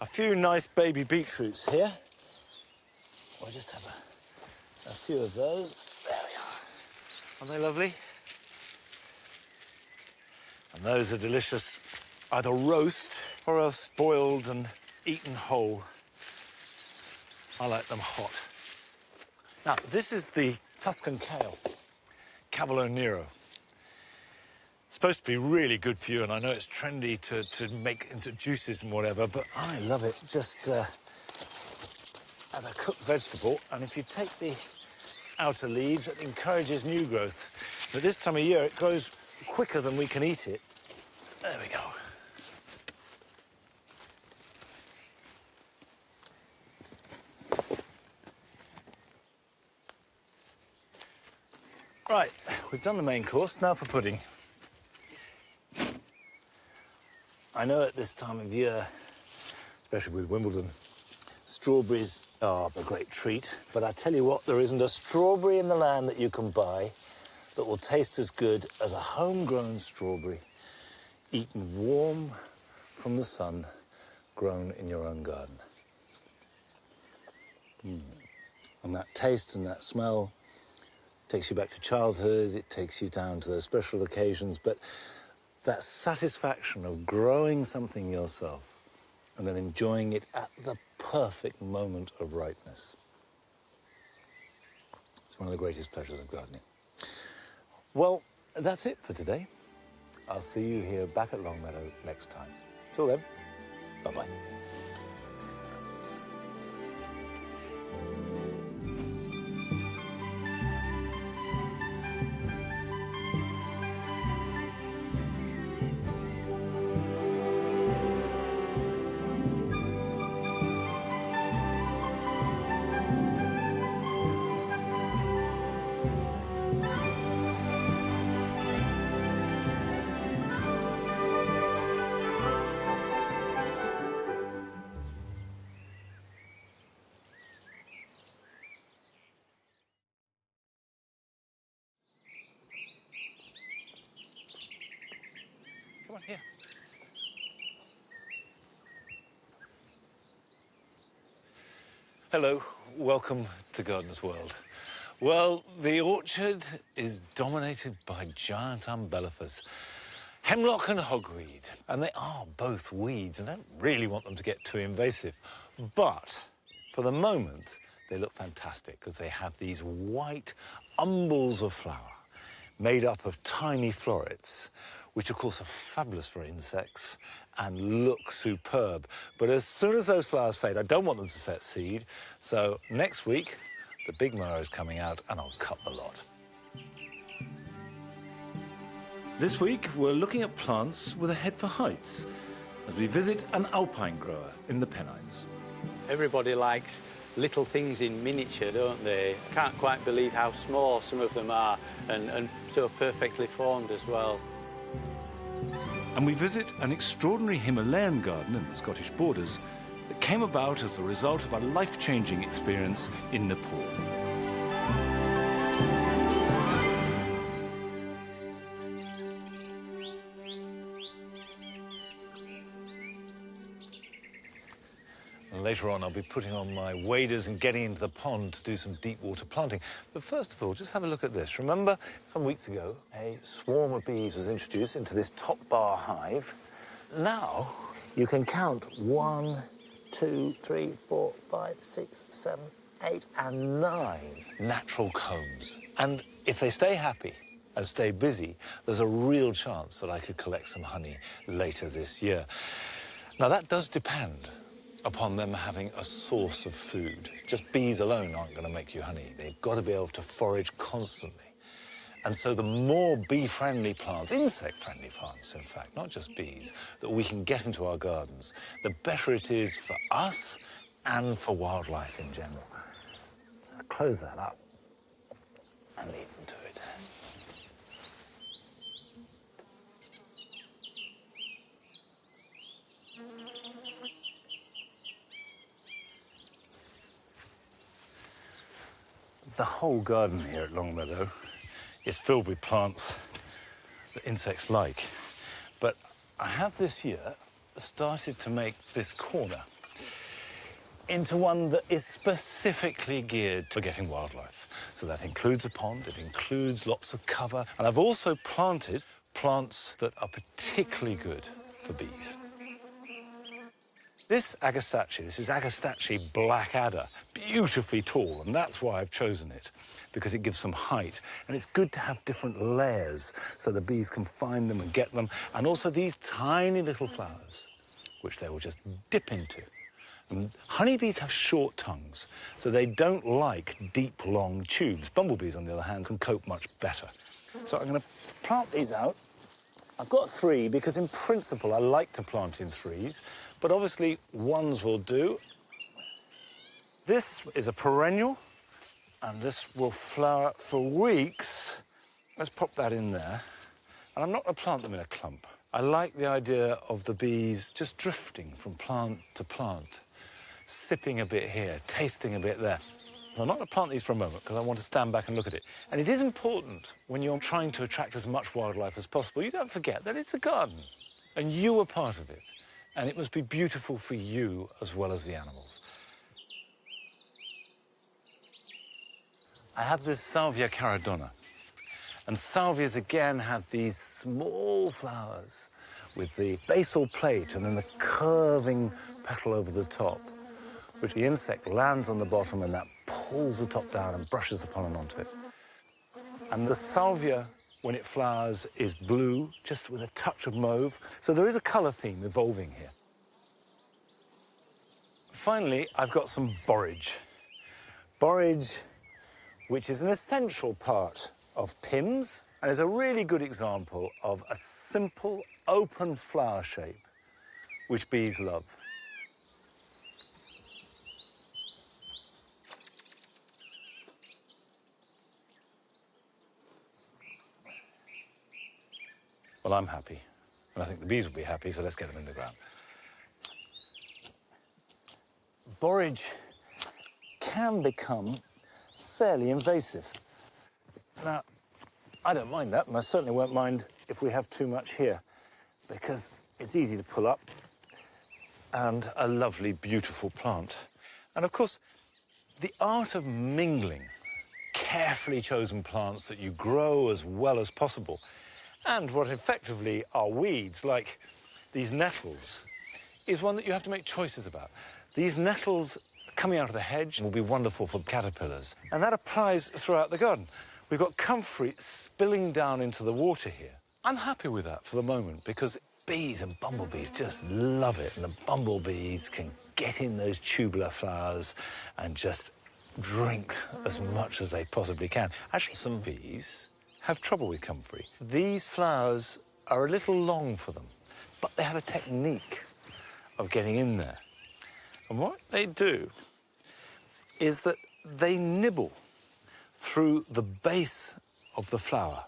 a few nice baby beetroots here. I'll just have a few of those. There we are. Aren't they lovely? And those are delicious, either roast or else boiled and eaten whole. I like them hot. Now, this is the Tuscan kale, Cavolo Nero. It's supposed to be really good for you, and I know it's trendy to make into juices and whatever, but I love it just as a cooked vegetable. And if you take the outer leaves that encourages new growth. But this time of year, it grows quicker than we can eat it. There we go. Right, we've done the main course, now for pudding. I know at this time of year, especially with Wimbledon, strawberries are a great treat, but I tell you what, there isn't a strawberry in the land that you can buy that will taste as good as a homegrown strawberry, eaten warm from the sun, grown in your own garden. And that taste and that smell takes you back to childhood, it takes you down to those special occasions, but that satisfaction of growing something yourself and then enjoying it at the perfect moment of ripeness. It's one of the greatest pleasures of gardening. Well, that's it for today. I'll see you here back at Longmeadow next time. Till then, bye-bye. Come on, here. Hello, welcome to Gardener's World. Well, the orchard is dominated by giant umbellifers, hemlock and hogweed, and they are both weeds. I don't really want them to get too invasive, but for the moment, they look fantastic because they have these white umbels of flower made up of tiny florets, which of course are fabulous for insects and look superb. But as soon as those flowers fade, I don't want them to set seed. So next week, the big mower is coming out and I'll cut the lot. This week, we're looking at plants with a head for heights as we visit an alpine grower in the Pennines. Everybody likes little things in miniature, don't they? I can't quite believe how small some of them are and so perfectly formed as well. And we visit an extraordinary Himalayan garden in the Scottish borders that came about as the result of a life-changing experience in Nepal. And later on, I'll be putting on my waders and getting into the pond to do some deep water planting. But first of all, just have a look at this. Remember, some weeks ago, a swarm of bees was introduced into this top bar hive. Now, you can count 1, 2, 3, 4, 5, 6, 7, 8, and 9 natural combs. And if they stay happy and stay busy, there's a real chance that I could collect some honey later this year. Now, that does depend upon them having a source of food. Just bees alone aren't going to make you honey. They've got to be able to forage constantly. And so the more bee-friendly plants, insect-friendly plants, in fact, not just bees, that we can get into our gardens, the better it is for us and for wildlife in general. I'll close that up and leave them to it. The whole garden here at Longmeadow is filled with plants that insects like. But I have this year started to make this corner into one that is specifically geared to getting wildlife. So that includes a pond, it includes lots of cover, and I've also planted plants that are particularly good for bees. This agastache, this is Agastache blackadder, beautifully tall, and that's why I've chosen it, because it gives some height. And it's good to have different layers so the bees can find them and get them. And also these tiny little flowers, which they will just dip into And honeybees have short tongues, so they don't like deep, long tubes. Bumblebees, on the other hand, can cope much better. So I'm going to plant these out. I've got 3 because, in principle, I like to plant in 3s, but obviously 1s will do. This is a perennial, and this will flower for weeks. Let's pop that in there. And I'm not going to plant them in a clump. I like the idea of the bees just drifting from plant to plant, sipping a bit here, tasting a bit there. I'm not going to plant these for a moment because I want to stand back and look at it. And it is important when you're trying to attract as much wildlife as possible, you don't forget that it's a garden and you are part of it. And it must be beautiful for you as well as the animals. I have this Salvia caradonna. And salvias, again, have these small flowers with the basal plate and then the curving petal over the top, which the insect lands on the bottom and that pulls the top down and brushes upon and onto it. And the salvia, when it flowers, is blue, just with a touch of mauve. So there is a colour theme evolving here. Finally, I've got some borage. Borage, which is an essential part of Pims, and is a really good example of a simple, open flower shape which bees love. Well, I'm happy, and I think the bees will be happy, so let's get them in the ground. Borage can become fairly invasive. Now, I don't mind that, and I certainly won't mind if we have too much here, because it's easy to pull up and a lovely, beautiful plant. And of course, the art of mingling carefully chosen plants that you grow as well as possible, and what effectively are weeds, like these nettles, is one that you have to make choices about. These nettles coming out of the hedge will be wonderful for caterpillars, and that applies throughout the garden. We've got comfrey spilling down into the water here. I'm happy with that for the moment because bees and bumblebees just love it, and the bumblebees can get in those tubular flowers and just drink as much as they possibly can. Actually, some bees have trouble with comfrey. These flowers are a little long for them, but they have a technique of getting in there. And what they do is that they nibble through the base of the flower,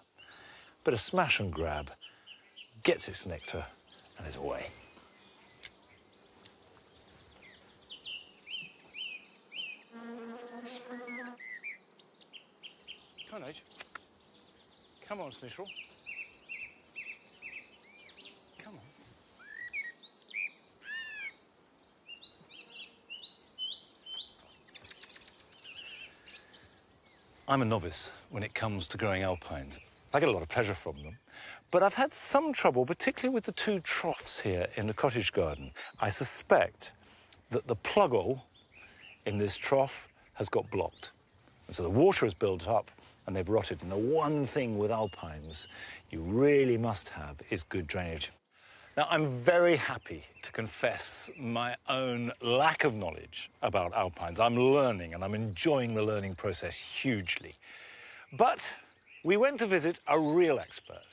but a smash and grab gets its nectar and is away. Come on, Age. Come on, Snitchell. Come on. I'm a novice when it comes to growing alpines. I get a lot of pleasure from them, but I've had some trouble, particularly with the 2 troughs here in the cottage garden. I suspect that the pluggle in this trough has got blocked. And so the water has built up and they've rotted. And the one thing with alpines you really must have is good drainage. Now, I'm very happy to confess my own lack of knowledge about alpines. I'm learning, and I'm enjoying the learning process hugely. But we went to visit a real expert,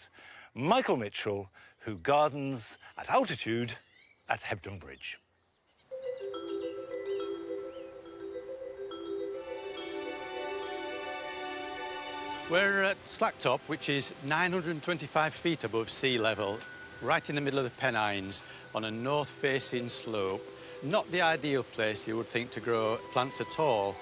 Michael Mitchell, who gardens at altitude at Hebden Bridge. We're at Slacktop, which is 925 feet above sea level, right in the middle of the Pennines, on a north-facing slope. Not the ideal place, you would think, to grow plants at all.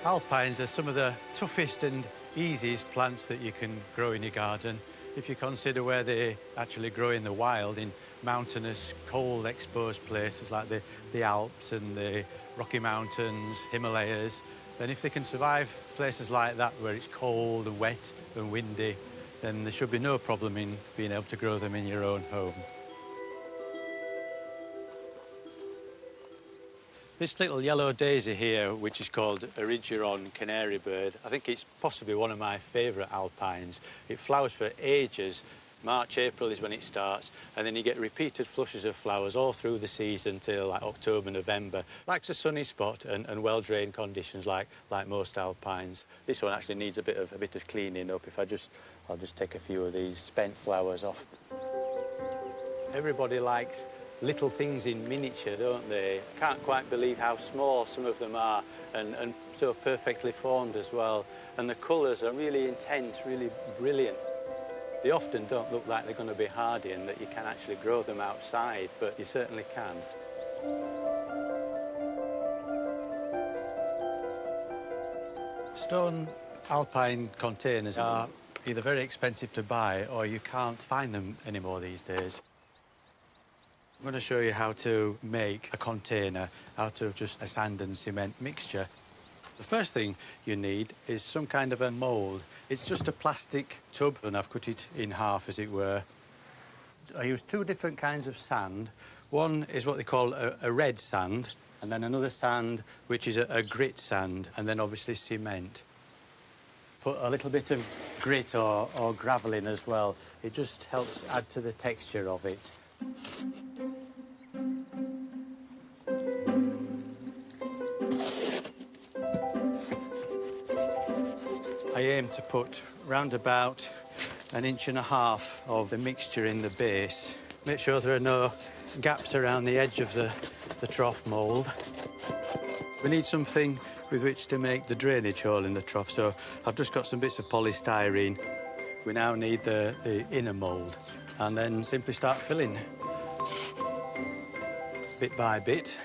Alpines are some of the toughest and easiest plants that you can grow in your garden, if you consider where they actually grow in the wild, in mountainous, cold, exposed places like the Alps and the Rocky Mountains, Himalayas. Then if they can survive places like that where it's cold and wet and windy, then there should be no problem in being able to grow them in your own home. This little yellow daisy here, which is called Erigeron canary bird, I think it's possibly one of my favourite alpines. It flowers for ages. March, April is when it starts, and then you get repeated flushes of flowers all through the season till like October, November. Likes a sunny spot and well-drained conditions like most alpines. This one actually needs a bit of cleaning up. I'll just take a few of these spent flowers off. Everybody likes little things in miniature, don't they? I can't quite believe how small some of them are and so perfectly formed as well. And the colours are really intense, really brilliant. They often don't look like they're going to be hardy and that you can actually grow them outside, but you certainly can. Stone alpine containers are either very expensive to buy or you can't find them anymore these days. I'm going to show you how to make a container out of just a sand and cement mixture. The first thing you need is some kind of a mould. It's just a plastic tub, and I've cut it in half, as it were. I use two different kinds of sand. One is what they call a red sand, and then another sand, which is a grit sand, and then obviously cement. Put a little bit of grit or gravel in as well. It just helps add to the texture of it. I aim to put round about 1.5 inches of the mixture in the base. Make sure there are no gaps around the edge of the trough mould. We need something with which to make the drainage hole in the trough, so I've just got some bits of polystyrene. We now need the inner mould, and then simply start filling bit by bit.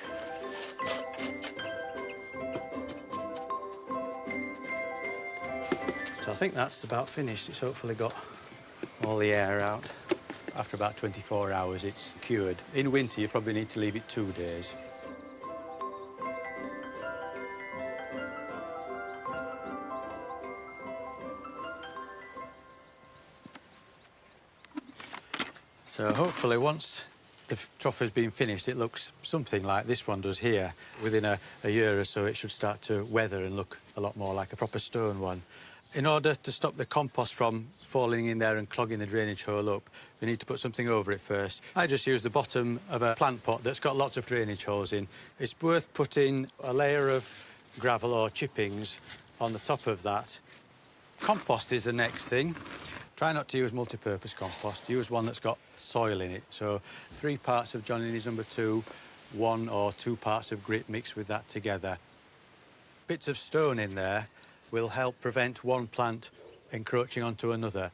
So I think that's about finished. It's hopefully got all the air out. After about 24 hours, it's cured. In winter, you probably need to leave it 2 days. So hopefully once the trough has been finished, it looks something like this one does here. Within a year or so, it should start to weather and look a lot more like a proper stone one. In order to stop the compost from falling in there and clogging the drainage hole up, we need to put something over it first. I just use the bottom of a plant pot that's got lots of drainage holes in. It's worth putting a layer of gravel or chippings on the top of that. Compost is the next thing. Try not to use multi-purpose compost. Use one that's got soil in it. So 3 parts of John Innes number 2, 1 or 2 parts of grit mixed with that together. Bits of stone in there will help prevent one plant encroaching onto another.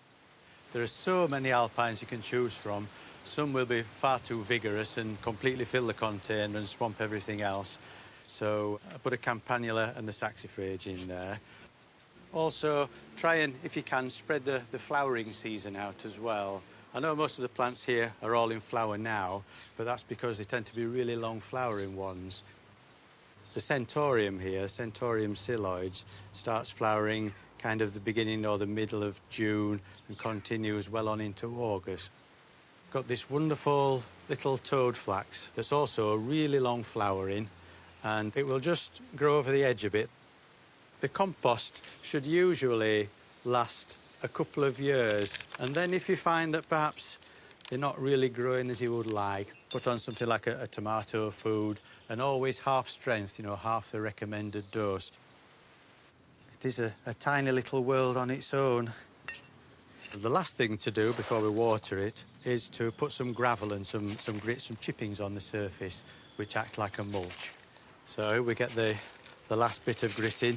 There are so many alpines you can choose from. Some will be far too vigorous and completely fill the container and swamp everything else. So I put a campanula and the saxifrage in there. Also, try and, if you can, spread the flowering season out as well. I know most of the plants here are all in flower now, but that's because they tend to be really long flowering ones. The centorium here, Centorium psylloides, starts flowering kind of the beginning or the middle of June and continues well on into August. Got this wonderful little toad flax that's also really long flowering, and it will just grow over the edge a bit. The compost should usually last a couple of years, and then if you find that perhaps they're not really growing as you would like, put on something like a tomato food, and always half strength, you know, half the recommended dose. It is a tiny little world on its own. The last thing to do before we water it is to put some gravel and some grit, some chippings on the surface, which act like a mulch. So we get the last bit of grit in,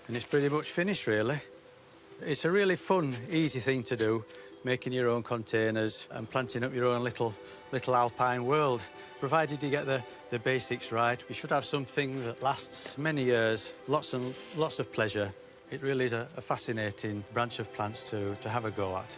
and it's pretty much finished, really. It's a really fun, easy thing to do, making your own containers and planting up your own little alpine world. Provided you get the basics right, you should have something that lasts many years, lots of pleasure. It really is a fascinating branch of plants to have a go at.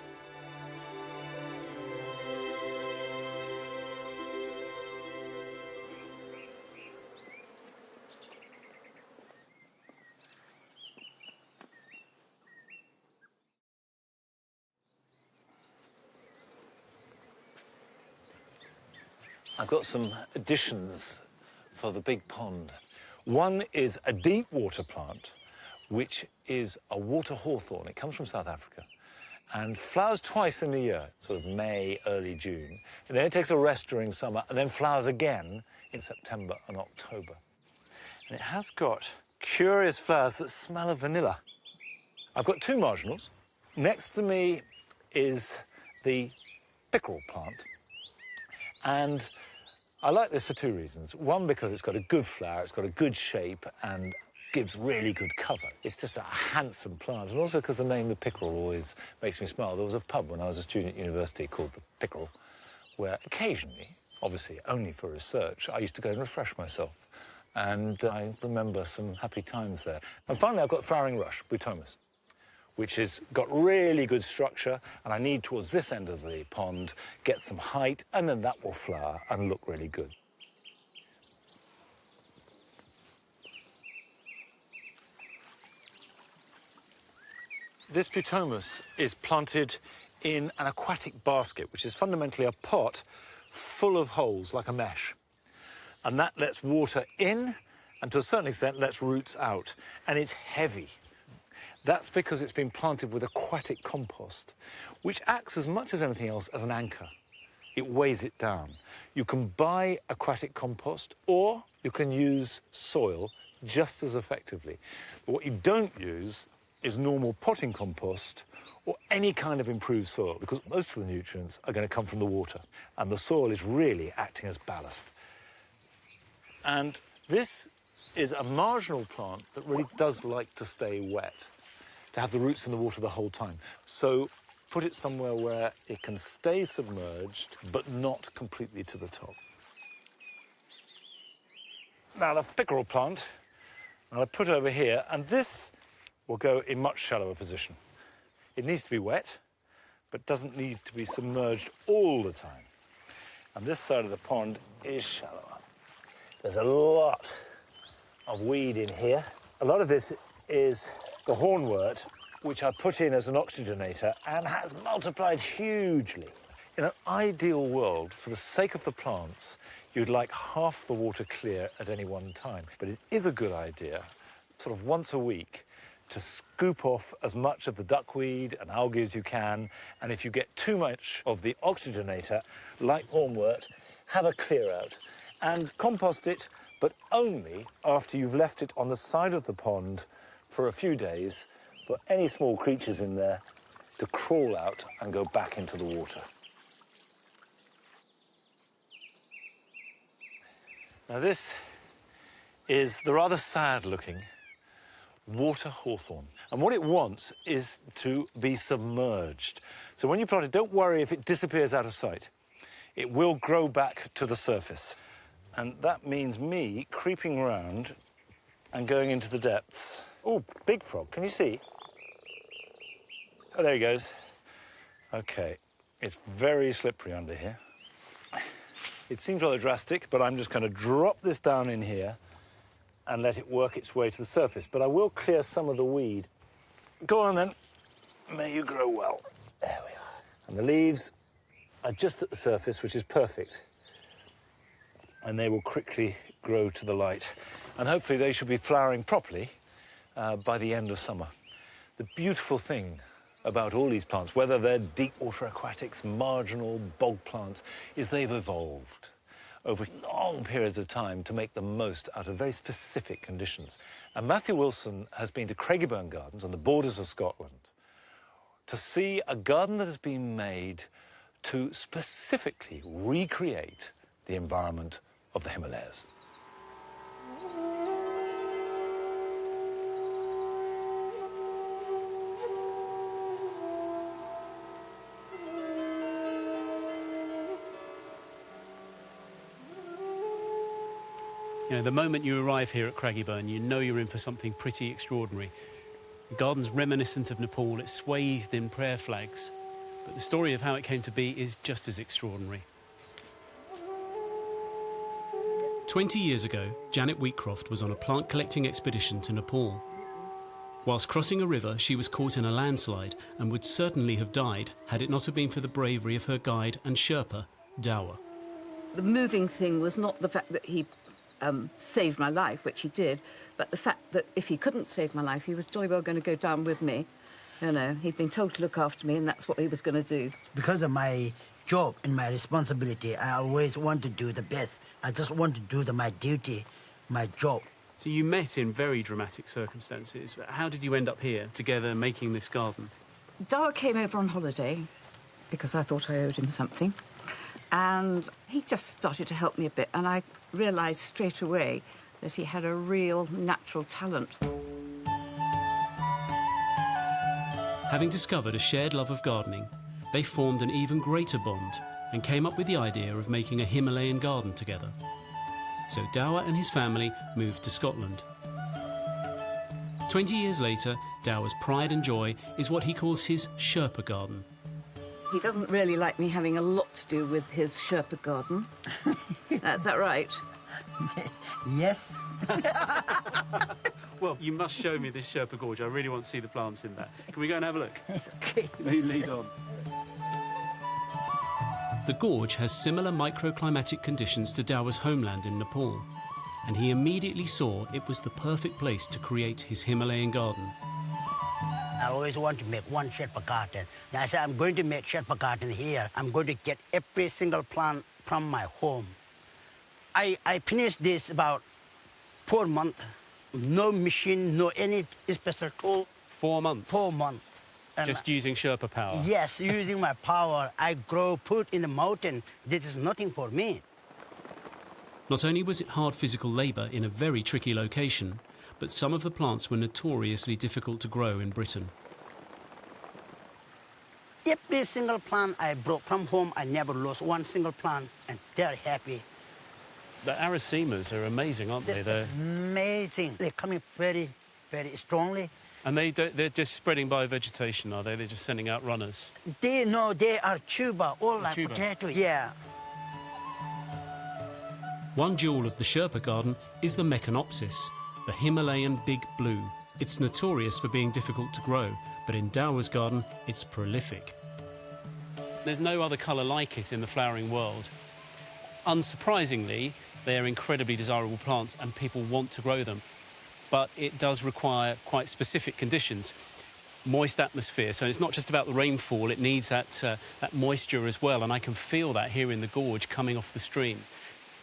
I've got some additions for the big pond. One is a deep water plant, which is a water hawthorn. It comes from South Africa. and flowers twice in the year, sort of May, early June. And then it takes a rest during summer and then flowers again in September and October. And it has got curious flowers that smell of vanilla. I've got two marginals. Next to me is the pickerel plant. And I like this for two reasons. One, because it's got a good flower, it's got a good shape, and gives really good cover. It's just a handsome plant, and also because the name the pickerel always makes me smile. There was a pub when I was a student at university called the Pickerel, where occasionally, obviously only for research, I used to go and refresh myself. And I remember some happy times there. And finally, I've got flowering rush, Butomus, which has got really good structure, and I need towards this end of the pond get some height, and then that will flower and look really good. This Butomus is planted in an aquatic basket, which is fundamentally a pot full of holes like a mesh. And that lets water in, and to a certain extent lets roots out. And it's heavy. That's because it's been planted with aquatic compost, which acts as much as anything else as an anchor. It weighs it down. You can buy aquatic compost, or you can use soil just as effectively. But what you don't use is normal potting compost or any kind of improved soil, because most of the nutrients are going to come from the water, and the soil is really acting as ballast. And this is a marginal plant that really does like to stay wet, to have the roots in the water the whole time. So put it somewhere where it can stay submerged, but not completely to the top. Now, the pickerel plant, I'll put over here, and this will go in much shallower position. It needs to be wet, but doesn't need to be submerged all the time. And this side of the pond is shallower. There's a lot of weed in here. A lot of this is the hornwort, which I put in as an oxygenator and has multiplied hugely. In an ideal world, for the sake of the plants, you'd like half the water clear at any one time. But it is a good idea, sort of once a week, to scoop off as much of the duckweed and algae as you can. And if you get too much of the oxygenator, like hornwort, have a clear out and compost it, but only after you've left it on the side of the pond for a few days for any small creatures in there to crawl out and go back into the water. Now this is the rather sad-looking water hawthorn. And what it wants is to be submerged. So when you plant it, don't worry if it disappears out of sight. It will grow back to the surface. And that means me creeping around and going into the depths. Oh, big frog, can you see? Oh, there he goes. Okay, it's very slippery under here. It seems rather drastic, but I'm just going to drop this down in here and let it work its way to the surface. But I will clear some of the weed. Go on, then. May you grow well. There we are. And the leaves are just at the surface, which is perfect. And they will quickly grow to the light. And hopefully they should be flowering properly by the end of summer. The beautiful thing about all these plants, whether they're deep water aquatics, marginal, bog plants, is they've evolved over long periods of time to make the most out of very specific conditions. And Matthew Wilson has been to Craigieburn Gardens on the borders of Scotland to see a garden that has been made to specifically recreate the environment of the Himalayas. You know, the moment you arrive here at Craigieburn, you know you're in for something pretty extraordinary. The garden's reminiscent of Nepal, it's swathed in prayer flags. But the story of how it came to be is just as extraordinary. 20 years ago, Janet Wheatcroft was on a plant collecting expedition to Nepal. Whilst crossing a river, she was caught in a landslide and would certainly have died had it not have been for the bravery of her guide and Sherpa, Dawa. The moving thing was not the fact that he saved my life, which he did, but the fact that if he couldn't save my life, he was jolly well going to go down with me. You know, he'd been told to look after me, and that's what he was going to do. Because of my job and my responsibility, I always want to do the best. I just want to do my duty, my job. So you met in very dramatic circumstances. How did you end up here together making this garden? Dawa came over on holiday because I thought I owed him something. And he just started to help me a bit, and I realised straight away that he had a real natural talent. Having discovered a shared love of gardening, they formed an even greater bond and came up with the idea of making a Himalayan garden together. So Dawa and his family moved to Scotland. 20 years later, Dawa's pride and joy is what he calls his Sherpa garden. He doesn't really like me having a lot to do with his Sherpa garden. That's that right? Yes. Well, you must show me this Sherpa gorge. I really want to see the plants in there. Can we go and have a look? Okay. Lead on. The gorge has similar microclimatic conditions to Dawa's homeland in Nepal, and he immediately saw it was the perfect place to create his Himalayan garden. I always want to make one Sherpa garden. I said, I'm going to make Sherpa garden here. I'm going to get every single plant from my home. I finished this about 4 months. No machine, no any special tool. 4 months? 4 months. And just using Sherpa power? Yes, using my power. I grow food in the mountain. This is nothing for me. Not only was it hard physical labour in a very tricky location, but some of the plants were notoriously difficult to grow in Britain. Every single plant I brought from home, I never lost one single plant, and they're happy. The aracemas are amazing, aren't they? They're amazing. They're coming very, very strongly. And they're just spreading by vegetation, are they? They're just sending out runners? They are tuber, all like tuber. potato, yeah. One jewel of the Sherpa garden is the Meconopsis, the Himalayan big blue. It's notorious for being difficult to grow, but in Dawa's garden, it's prolific. There's no other colour like it in the flowering world. Unsurprisingly, they are incredibly desirable plants and people want to grow them. But it does require quite specific conditions. Moist atmosphere, so it's not just about the rainfall, it needs that moisture as well, and I can feel that here in the gorge coming off the stream.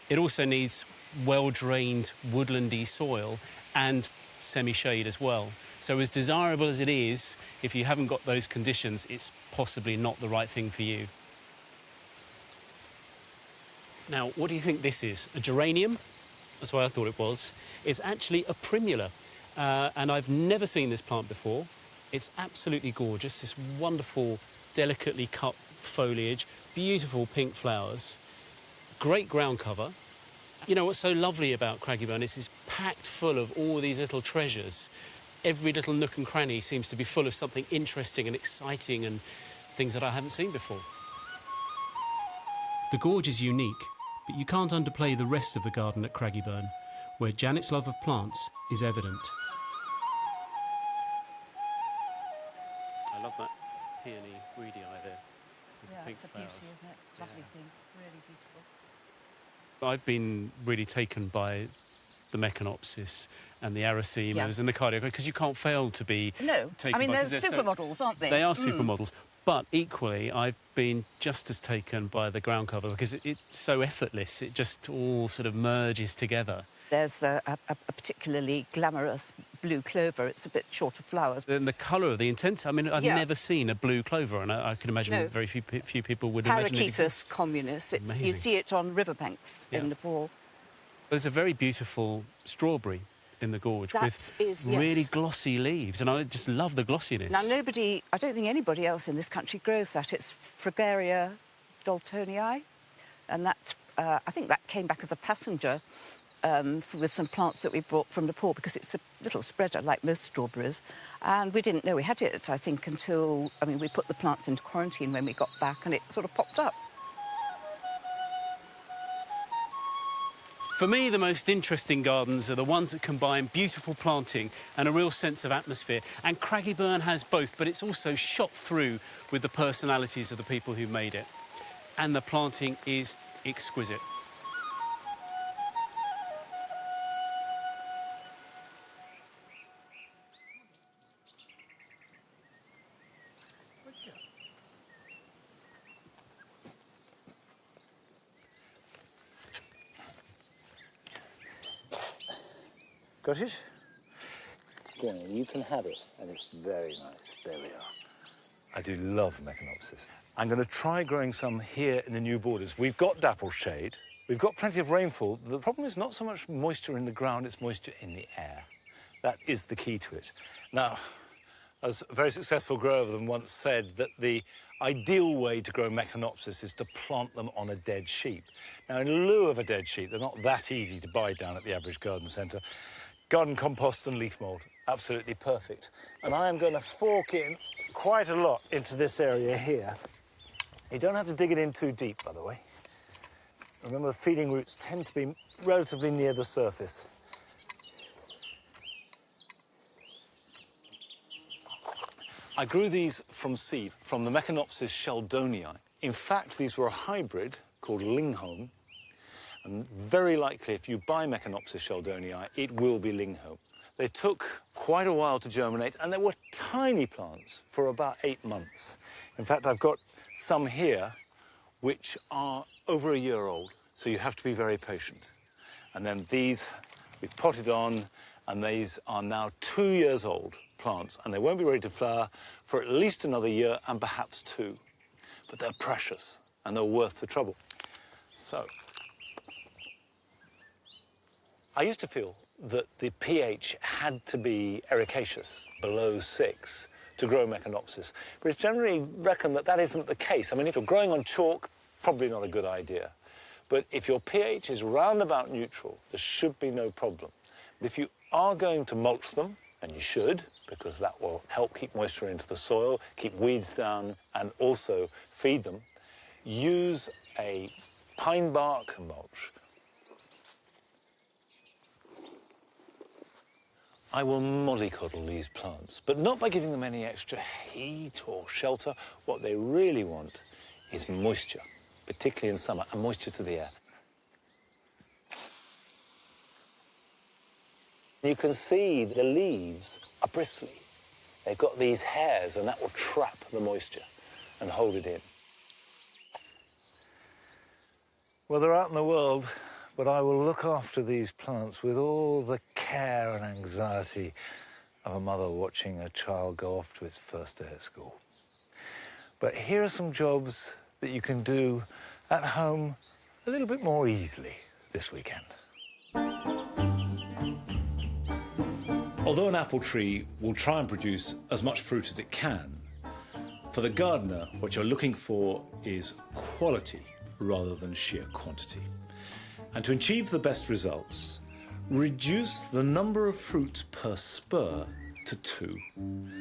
It also needs well-drained woodlandy soil and semi-shade as well. So as desirable as it is, if you haven't got those conditions, it's possibly not the right thing for you. Now, what do you think this is? A geranium? That's what I thought it was. It's actually a primula, and I've never seen this plant before. It's absolutely gorgeous, this wonderful, delicately cut foliage, beautiful pink flowers, great ground cover. You know, what's so lovely about Craigieburn is it's packed full of all these little treasures. Every little nook and cranny seems to be full of something interesting and exciting and things that I haven't seen before. The gorge is unique, but you can't underplay the rest of the garden at Craigieburn, where Janet's love of plants is evident. I love that peony weedy eye there with the pink it's a flowers. beauty, isn't it? Lovely thing, really beautiful. I've been really taken by the Meconopsis and the aracemas and the cardiac, because you can't fail to be taken I mean, by, they're supermodels, aren't they? They are supermodels. But equally, I've been just as taken by the ground cover because it's so effortless. It just all sort of merges together. There's a particularly glamorous blue clover. It's a bit short of flowers. And the colour of the intensity. I mean, I've never seen a blue clover, and I can imagine very few people would imagine it. Parachaetus communis. You see it on riverbanks in Nepal. There's a very beautiful strawberry in the gorge with really glossy leaves, and I just love the glossiness. Now, I don't think anybody else in this country grows that. It's Fragaria daltonii, and that, I think that came back as a passenger with some plants that we brought from Nepal, because it's a little spreader like most strawberries, and we didn't know we had it, I think, until, we put the plants into quarantine when we got back, and it sort of popped up. For me, the most interesting gardens are the ones that combine beautiful planting and a real sense of atmosphere. And Craigieburn has both, but it's also shot through with the personalities of the people who made it. And the planting is exquisite. Got it? Go on, you can have it, and it's very nice. There we are. I do love Meconopsis. I'm going to try growing some here in the new borders. We've got dapple shade. We've got plenty of rainfall. The problem is not so much moisture in the ground, it's moisture in the air. That is the key to it. Now, as a very successful grower of them once said, that the ideal way to grow Meconopsis is to plant them on a dead sheep. Now, in lieu of a dead sheep, they're not that easy to buy down at the average garden centre. Garden compost and leaf mould, absolutely perfect. And I am going to fork in quite a lot into this area here. You don't have to dig it in too deep, by the way. Remember, the feeding roots tend to be relatively near the surface. I grew these from seed, from the Meconopsis sheldonii. In fact, these were a hybrid called Lingholm. And very likely, if you buy Meconopsis sheldonii, it will be Lingholm. They took quite a while to germinate, and they were tiny plants for about 8 months. In fact, I've got some here which are over a year old, so you have to be very patient. And then these we've potted on, and these are now 2 years old plants, and they won't be ready to flower for at least another year and perhaps 2. But they're precious, and they're worth the trouble. So, I used to feel that the pH had to be ericaceous, below 6, to grow Meconopsis. But it's generally reckoned that that isn't the case. I mean, if you're growing on chalk, probably not a good idea. But if your pH is round about neutral, there should be no problem. But if you are going to mulch them, and you should, because that will help keep moisture into the soil, keep weeds down, and also feed them, use a pine bark mulch. I will mollycoddle these plants, but not by giving them any extra heat or shelter. What they really want is moisture, particularly in summer, and moisture to the air. You can see the leaves are bristly. They've got these hairs, and that will trap the moisture and hold it in. Well, they're out in the world, but I will look after these plants with all the care and anxiety of a mother watching a child go off to its first day at school. But here are some jobs that you can do at home a little bit more easily this weekend. Although an apple tree will try and produce as much fruit as it can, for the gardener, what you're looking for is quality rather than sheer quantity. And to achieve the best results, reduce the number of fruits per spur to 2.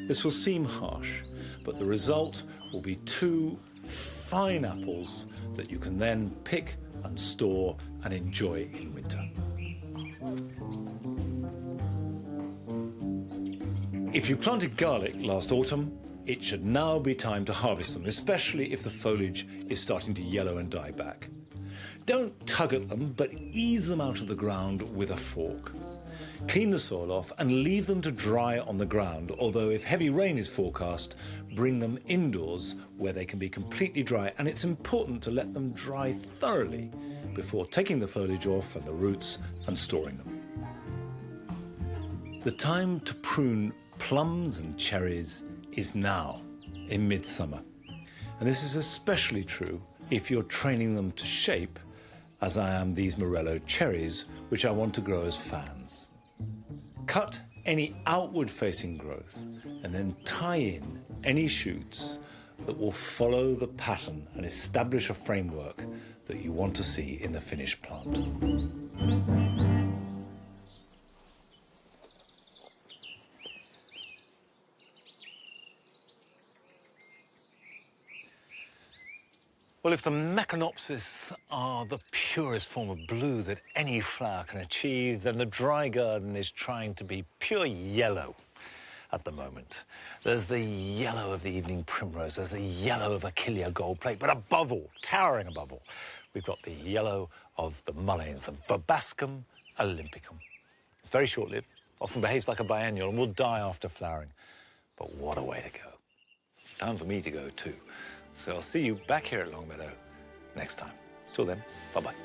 This will seem harsh, but the result will be 2 fine apples that you can then pick and store and enjoy in winter. If you planted garlic last autumn, it should now be time to harvest them, especially if the foliage is starting to yellow and die back. Don't tug at them, but ease them out of the ground with a fork. Clean the soil off and leave them to dry on the ground, although if heavy rain is forecast, bring them indoors where they can be completely dry, and it's important to let them dry thoroughly before taking the foliage off and the roots and storing them. The time to prune plums and cherries is now, in midsummer. And this is especially true if you're training them to shape, as I am these Morello cherries, which I want to grow as fans. Cut any outward-facing growth and then tie in any shoots that will follow the pattern and establish a framework that you want to see in the finished plant. Well, if the Meconopsis are the purest form of blue that any flower can achieve, then the dry garden is trying to be pure yellow at the moment. There's the yellow of the evening primrose, there's the yellow of Achillea gold plate, but above all, towering above all, we've got the yellow of the mulleins, the Verbascum olympicum. It's very short-lived, often behaves like a biennial and will die after flowering. But what a way to go. Time for me to go too. So I'll see you back here at Longmeadow next time. Till then, bye-bye.